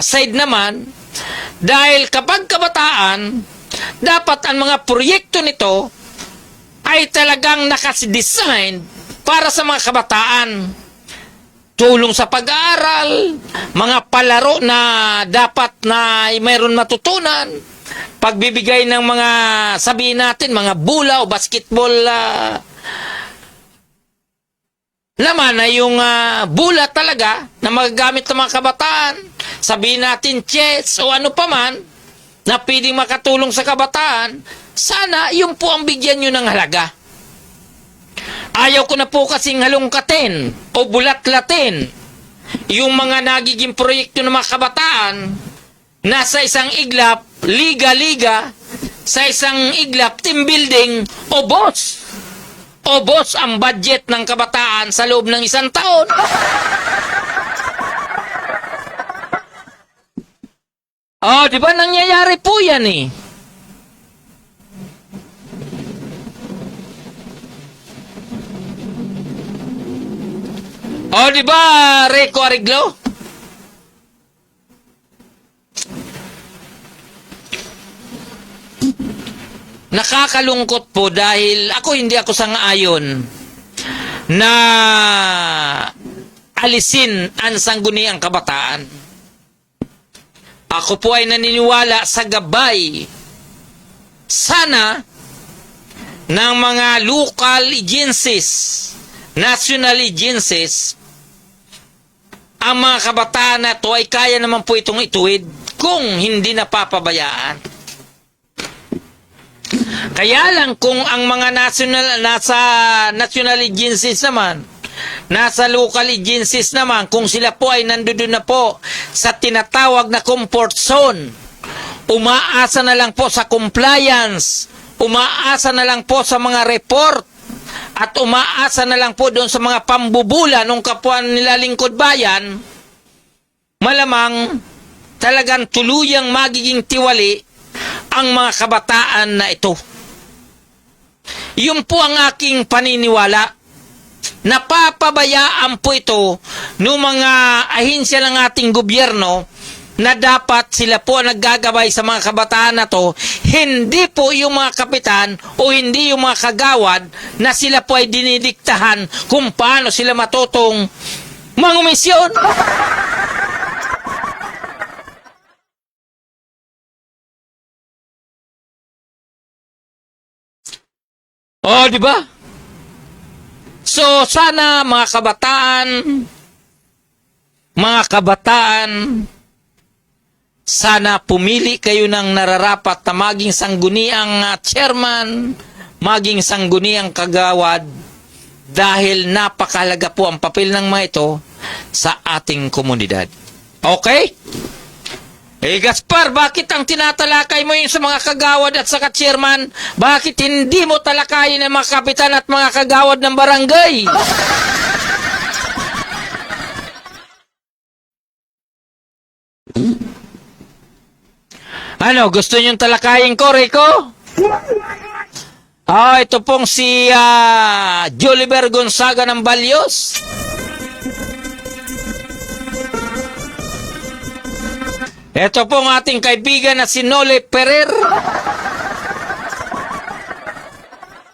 side naman, dahil kapag kabataan, dapat ang mga proyekto nito ay talagang nakadesign para sa mga kabataan. Tulong sa pag-aaral, mga palaro na dapat na mayroon matutunan, pagbibigay ng mga, sabihin natin, mga bula o basketball naman na yung bula talaga na magagamit ng mga kabataan, sabihin natin chess o ano pa man na pwedeng makatulong sa kabataan, sana yun po ang bigyan nyo ng halaga. Ayaw ko na po kasing halongkatin o bulatlatin yung mga nagiging proyekto ng mga kabataan, nasa isang iglap, liga-liga, sa isang iglap, team building, o boss. O boss ang budget ng kabataan sa loob ng isang taon. Oh, di ba nangyayari po yan eh? Oh, di ba, Rico Ariglo? Nakakalungkot po dahil hindi ako sang-ayon na alisin ang sangguniang kabataan. Ako po ay naniniwala sa gabay sana ng mga local agencies, national agencies, ang mga kabataan na to ay kaya naman po itong ituwid kung hindi napapabayaan. Kaya lang kung ang mga nasa national agencies naman, nasa local agencies naman, kung sila po ay nandoon na po sa tinatawag na comfort zone, umaasa na lang po sa compliance, umaasa na lang po sa mga report, at umaasa na lang po doon sa mga pambubula ng kapwa nila lingkod bayan, malamang talagang tuluyang magiging tiwali ang mga kabataan na ito. Yun po ang aking paniniwala. Napapabayaan po ito ng mga ahensya ng ating gobyerno na dapat sila po naggagabay sa mga kabataan na to, hindi po yung mga kapitan o hindi yung mga kagawad na sila po ay dinidiktahan kung paano sila matutong mangumisyon. Oh, di ba? So, sana mga kabataan, sana pumili kayo ng nararapat na maging sangguniang chairman, maging sangguniang kagawad, dahil napakahalaga po ang papel ng mga ito sa ating komunidad. Okay? Gaspar, bakit ang tinatalakay mo yun sa mga kagawad at sa chairman? Bakit hindi mo talakayin ang mga kapitan at mga kagawad ng barangay? Ano, gusto niyong talakayin ko, Rico? Ito pong si Joliver Gonzaga ng Balyos. Ito pong ating kaibigan na si Nole Ferrer.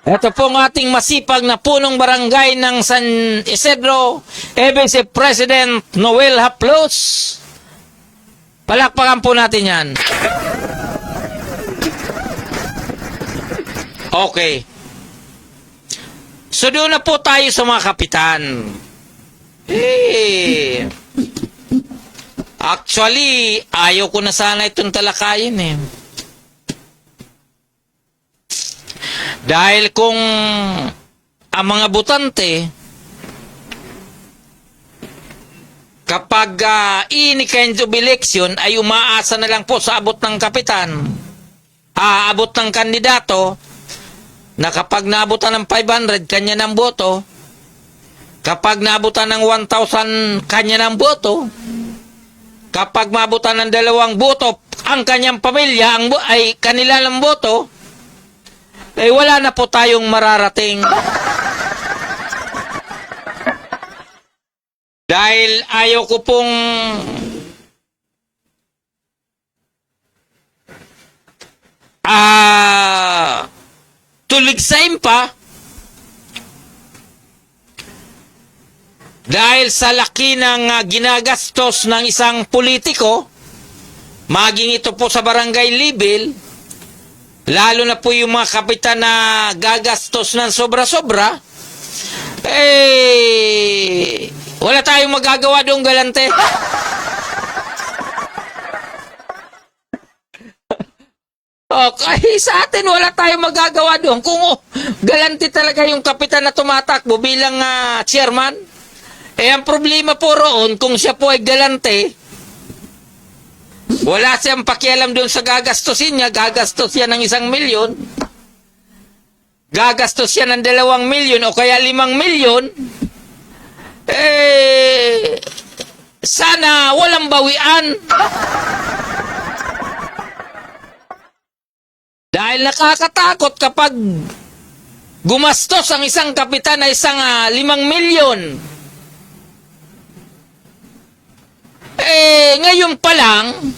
Ito pong ating masipag na punong barangay ng San Isidro, Vice President Noel Haplos. Palakpakan po natin yan. Okay. So doon na po tayo sa mga kapitan. Actually, ayaw ko na sana itong talakayin eh. Dahil kung ang mga butante, kapag any kind of election ay umaasa na lang po sa abot ng kapitan, abot ng kandidato, na kapag naabutan ng 500, kanya ng boto. Kapag naabutan ng 1,000, kanya ng boto. Kapag maabutan ng 2 boto, ang kanyang pamilya ay kanila ng boto, wala na po tayong mararating. Dahil ayaw ko pong tuligsain pa dahil sa laki ng ginagastos ng isang politiko, maging ito po sa barangay level, lalo na po yung mga kapitan na gagastos ng sobra-sobra, wala tayong magagawa doon, galante. Okay, sa atin wala tayong magagawa doon. Kung galante talaga yung kapitan na tumatakbo bilang chairman, Ang problema po roon, kung siya po ay galante, wala siyang pakialam doon sa gagastusin niya, gagastos siya ng 1 milyon, gagastos siya ng 2 milyon o kaya 5 milyon, sana walang bawian. Dahil nakakatakot kapag gumastos ang isang kapitan na 5 milyon. Ngayon pa lang,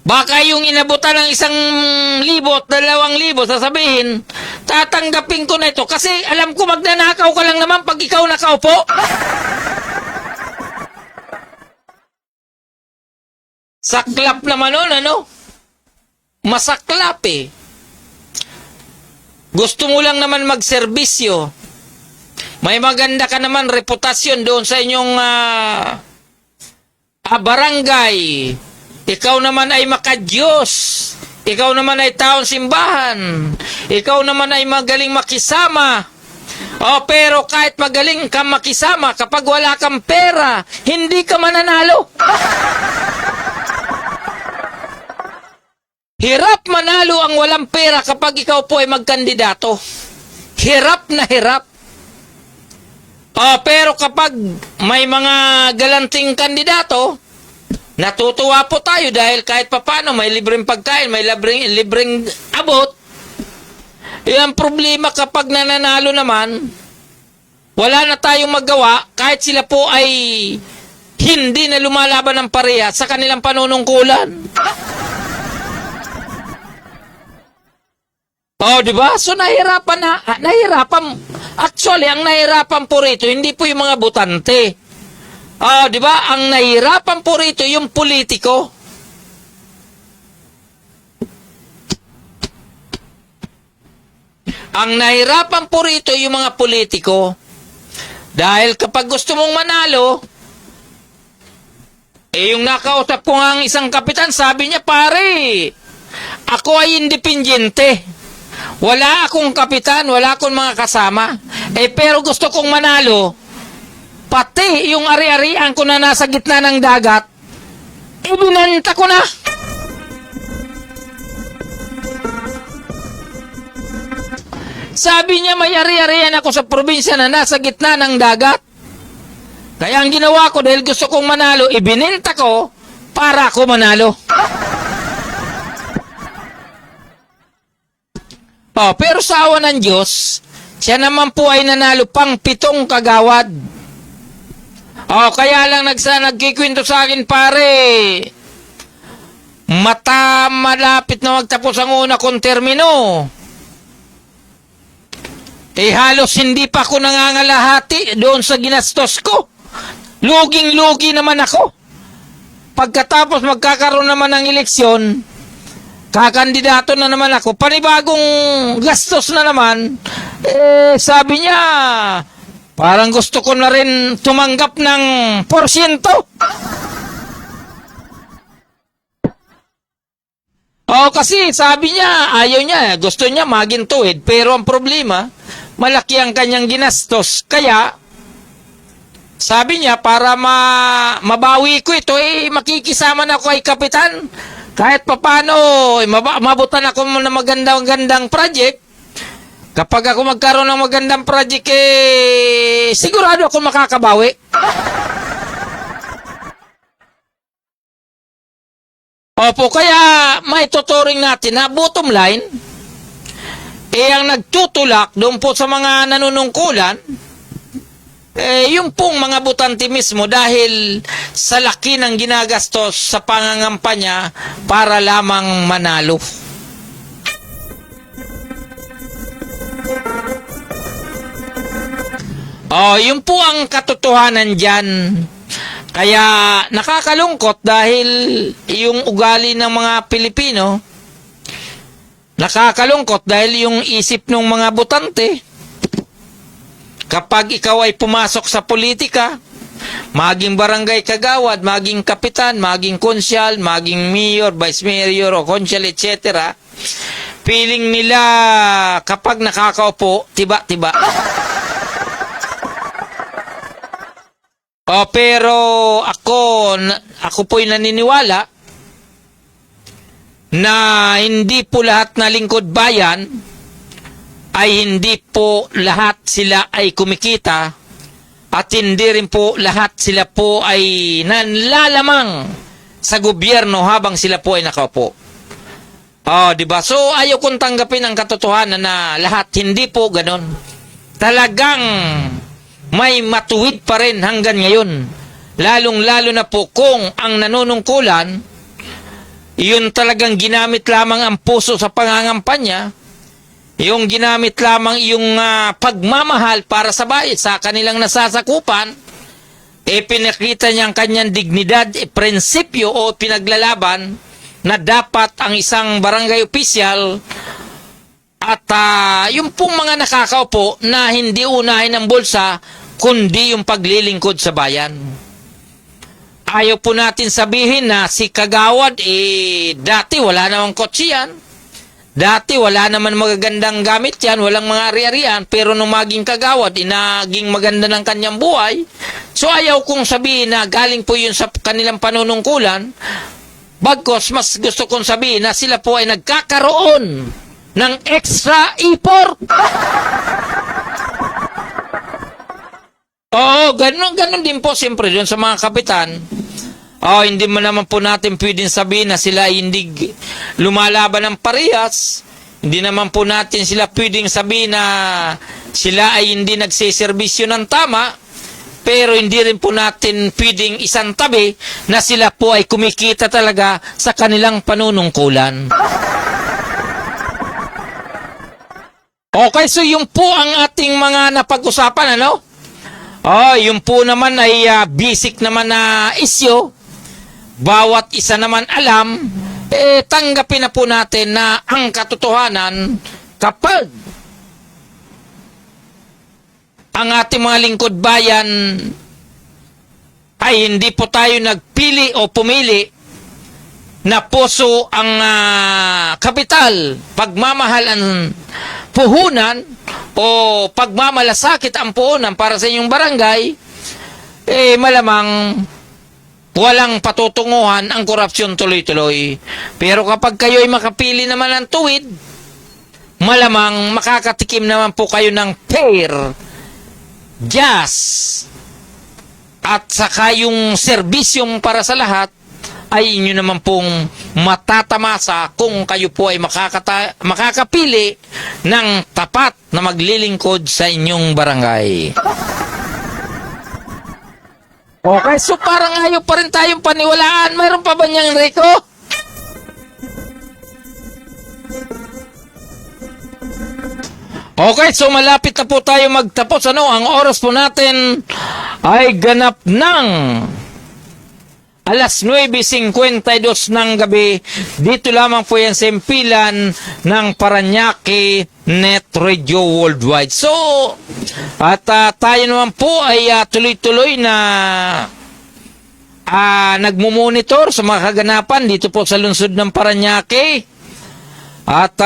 baka yung inabutan ng 1,000 at 2,000, sasabihin, tatanggapin ko na ito kasi alam ko magnanakaw ka lang naman pag ikaw nakaupo. Saklap naman nun, ano? Masaklap eh. Gusto mo lang naman magserbisyo. May maganda ka naman reputasyon doon sa inyong barangay. Ikaw naman ay makadiyos. Ikaw naman ay taong simbahan. Ikaw naman ay magaling makisama. Pero kahit magaling ka makisama, kapag wala kang pera, hindi ka mananalo. Hirap manalo ang walang pera kapag ikaw po ay magkandidato. Hirap na hirap. Pero kapag may mga galanting kandidato, natutuwa po tayo dahil kahit papano may libreng pagkain, may libreng abot. Ang problema kapag nananalo naman, wala na tayong magawa kahit sila po ay hindi na lumalaban ng pareha sa kanilang panunungkulan. Di ba? So nahirapan. Actually, ang nahirapan po rito, hindi po yung mga botante. Di ba? Ang nahirapan po rito, yung politiko. Ang nahirapan po rito, yung mga politiko. Dahil kapag gusto mong manalo, yung nakausap ko nga ang isang kapitan, sabi niya, pare, ako ay independyente. Wala akong kapitan, wala akong mga kasama. Pero gusto kong manalo, pati yung ari-arian ko na nasa gitna ng dagat, ibinenta ko na. Sabi niya, may ari-arian ako sa probinsya na nasa gitna ng dagat. Kaya ang ginawa ko, dahil gusto kong manalo, ibinenta ko para ako manalo. Pero sa awa ng Diyos, siya naman po ay nanalo pang 7 kagawad. Kaya lang nagkikwento sa akin, pare, malapit na magtapos ang una kong termino. Halos hindi pa ako nangangalahati doon sa ginastos ko. Luging-lugi naman ako. Pagkatapos magkakaroon naman ng eleksyon, kakandidato na naman ako, panibagong gastos na naman, sabi niya, parang gusto ko na rin tumanggap ng porsyento. Kasi sabi niya, ayaw niya, gusto niya magintuid, pero ang problema, malaki ang kanyang ginastos, kaya, sabi niya, para mabawi ko ito, makikisama na ako ay kapitan. Kahit papano, mabutan ako ng magandang project. Kapag ako magkaroon ng magandang project, sigurado ako makakabawi. Kaya maituturing natin na bottom line, ang nagtutulak doon po sa mga nanunungkulan, yung pong mga butante mismo dahil sa laki ng ginagastos sa pangangampanya para lamang manalo. Yun po ang katotohanan dyan. Kaya nakakalungkot dahil yung ugali ng mga Pilipino, nakakalungkot dahil yung isip ng mga butante, kapag ikaw ay pumasok sa politika, maging barangay kagawad, maging kapitan, maging konsyal, maging mayor, vice mayor o konsyal, etc., feeling nila kapag nakakaupo, tiba-tiba. Pero ako po'y naniniwala na hindi po lahat na lingkod bayan ay hindi po lahat sila ay kumikita at hindi rin po lahat sila po ay nanlalamang sa gobyerno habang sila po ay nakaupo. Di ba? So ayaw kong tanggapin ang katotohanan na lahat hindi po ganon. Talagang may matuwid pa rin hanggang ngayon. Lalong-lalo na po kung ang nanunungkulan, yun talagang ginamit lamang ang puso sa pangangampanya, yung ginamit lamang yung pagmamahal para sa bayan, sa kanilang nasasakupan, pinakita niya ang kanyang dignidad, prinsipyo o pinaglalaban na dapat ang isang barangay official at yung pong mga nakakaupo na hindi unahin ang bulsa, kundi yung paglilingkod sa bayan. Ayaw po natin sabihin na si Kagawad, dati wala namang kotse yan. Dati wala naman magagandang gamit yan, walang mga ari-arian, pero nung maging Kagawad, naging maganda ng kanyang buhay. So ayaw kong sabihin na galing po yun sa kanilang panunungkulan, bagkos mas gusto kong sabihin na sila po ay nagkakaroon ng extra effort. Oo, ganun din po siyempre doon sa mga kapitan. Hindi mo naman po natin pwedeng sabihin na sila ay hindi lumalaban ng parehas. Hindi naman po natin sila pwedeng sabihin na sila ay hindi nagsiservisyo ng tama. Pero hindi rin po natin pwedeng isang tabi na sila po ay kumikita talaga sa kanilang panunungkulan. Okay, so yung po ang ating mga napag-usapan, ano? Yung po naman ay basic naman na issue. Bawat isa naman alam, tanggapin na po natin na ang katotohanan kapag ang ating mga lingkod bayan ay hindi po tayo nagpili o pumili na puso ang kapital, pagmamahal ang puhunan o pagmamalasakit ang puhunan para sa inyong barangay, malamang walang patutunguhan ang korupsyon tuloy-tuloy. Pero kapag kayo ay makapili naman ng tuwid, malamang makakatikim naman po kayo ng fair, just, at saka yung serbisyong para sa lahat ay inyo naman pong matatamasa kung kayo po ay makakapili ng tapat na maglilingkod sa inyong barangay. Okay, so parang ayaw pa rin tayong paniwalaan. Mayroon pa ba niyang Rico? Okay, so malapit na po tayo magtapos. Ang oras po natin ay ganap ng alas 9:52 ng gabi. Dito lamang po yan sa impilan ng Paranaque Net Radio Worldwide. So, at tayo naman po ay tuloy-tuloy na nagmumonitor sa mga kaganapan dito po sa lungsod ng Paranaque. At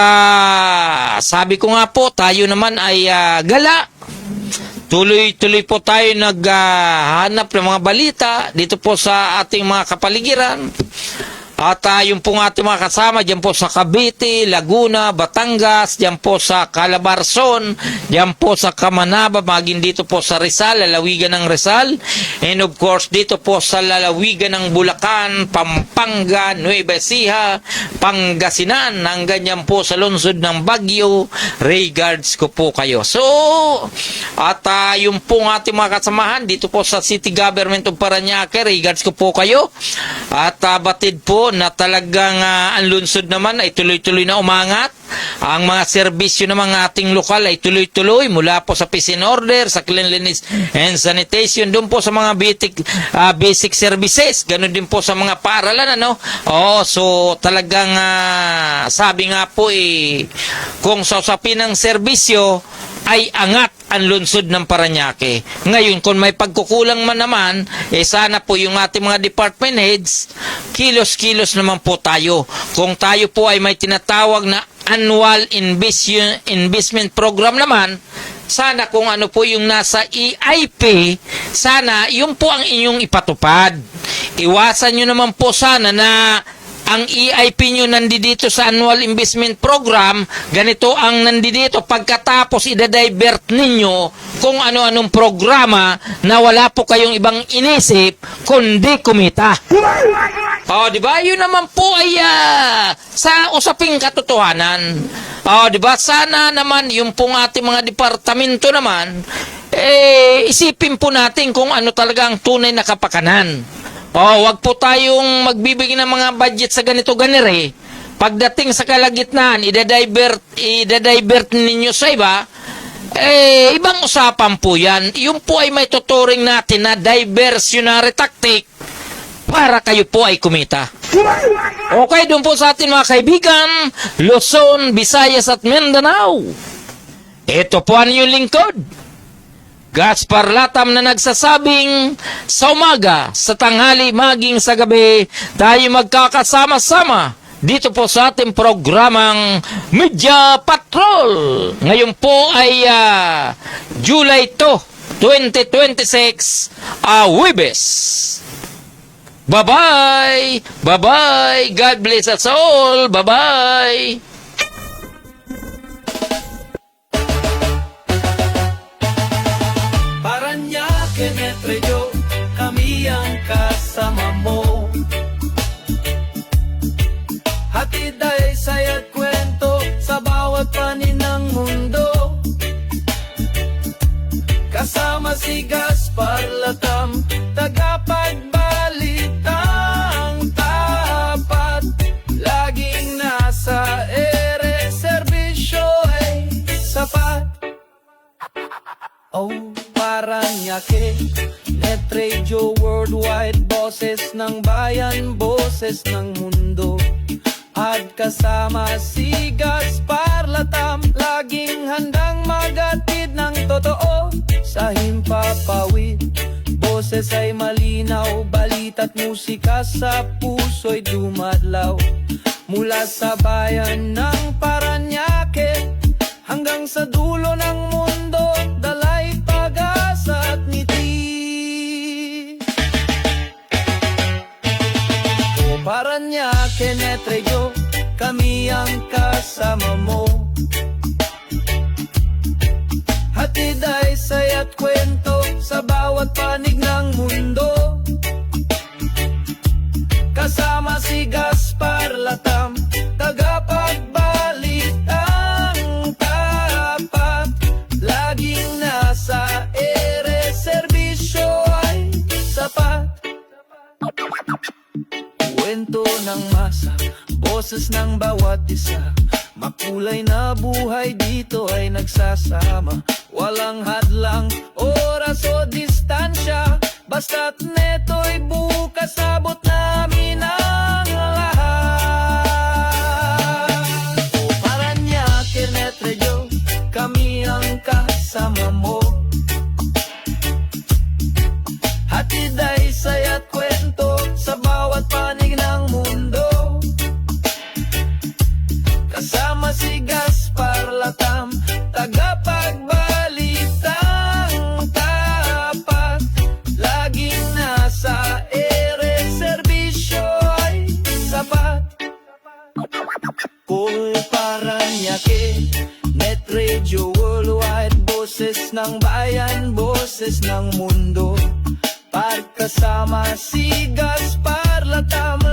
sabi ko nga po, tayo naman ay gala. Tuloy-tuloy po tayo naghahanap ng mga balita dito po sa ating mga kapaligiran. At yung pong ating mga kasama dyan po sa Cavite, Laguna, Batangas, dyan po sa Calabarzon, dyan po sa Camanaba, maging dito po sa Rizal, lalawigan ng Rizal, and of course dito po sa lalawigan ng Bulacan, Pampanga, Nueva Ecija, Pangasinan, hanggang dyan po sa lungsod ng Baguio. Regards ko po kayo. So, at yung pong ating mga kasamahan dito po sa City Government of Paranaque, regards ko po kayo. At batid po na talagang ang lungsod naman ay tuloy-tuloy na umangat. Ang mga serbisyo ng mga ating lokal ay tuloy-tuloy mula po sa peace and order, sa cleanliness and sanitation, doon po sa mga basic services, ganun din po sa mga paaralan, ano? So talagang sabi nga po kung sa usapin ng serbisyo ay angat ang lungsod ng Paranaque. Ngayon, kung may pagkukulang man naman, sana po yung ating mga department heads, kilos-kilos naman po tayo. Kung tayo po ay may tinatawag na annual investment program naman, sana kung ano po yung nasa EIP sana yun po ang inyong ipatupad. Iwasan nyo naman po sana na ang EIP nyo nandito sa annual investment program, ganito ang nandito, pagkatapos idadivert ninyo kung ano-anong programa na wala po kayong ibang inisip kundi kumita. O, di ba? Yun naman po ay sa usaping katotohanan. O, di ba? Sana naman yung pong ating mga departamento naman, isipin po natin kung ano talaga ang tunay na kapakanan. Wag po tayong magbibigay ng mga budget sa ganito-ganire. Pagdating sa kalagitnaan, idadivert ninyo sa iba, ibang usapan po yan. Yung po ay may tuturing natin na diversionary tactic para kayo po ay kumita. Okay, doon po sa atin mga kaibigan, Luzon, Visayas at Mindanao. Ito po ang inyong lingkod, Gaspar Latam, na nagsasabing sa umaga, sa tanghali, maging sa gabi, tayo magkakasama-sama dito po sa ating programang Media Patrol. Ngayon po ay July 2, 2026, Huwebes. Bye-bye! Bye-bye! God bless us all! Bye-bye! Paranaque, Netreo, kami ang kasama mo. Hatid ay saya't kwento sa bawat panin ng mundo. Kasama si Gaspar Latam, tagapagbalitang tapat. Laging nasa ere, serbisyo ay sapat. Oh, Paranaque, Netreo Worldwide, boses ng bayan, boses ng mundo. At kasama si Gaspar Latam, laging handang magatid ng totoo sa himpapawid. Boses ay malinaw, balita't musika sa puso'y dumadlaw. Mula sa bayan ng Paranaque hanggang sa dulo ng mundo, dalay pag-asa at ngiti. O Paranaque, Netreo, kami ang kasama mo. Hatid ay saya't kwento sa bawat panig ng mundo. Kasama si Gaspar Latam, tagapagbalitang tapat. Laging nasa ere, serbisyo ay sapat. Kwento ng masa, boses ng bawat isa. Makulay na buhay dito ay nagsasama. Walang hadlang, oras o distansya, basta't neto'y bukas, abot namin ang lahat. O Paranaque, Netreo, kami ang kasama mo. Hatid ay saya't kwento sa bawat panig ng mundo. Kasama si Gaspar Latam, tagapagbalitang tapat. Laging nasa ere, serbisyo ay sapat. Kung Paranaque, Netreo Worldwide, boses ng bayan, boses ng mundo. Pagkasama si Gaspar Latam,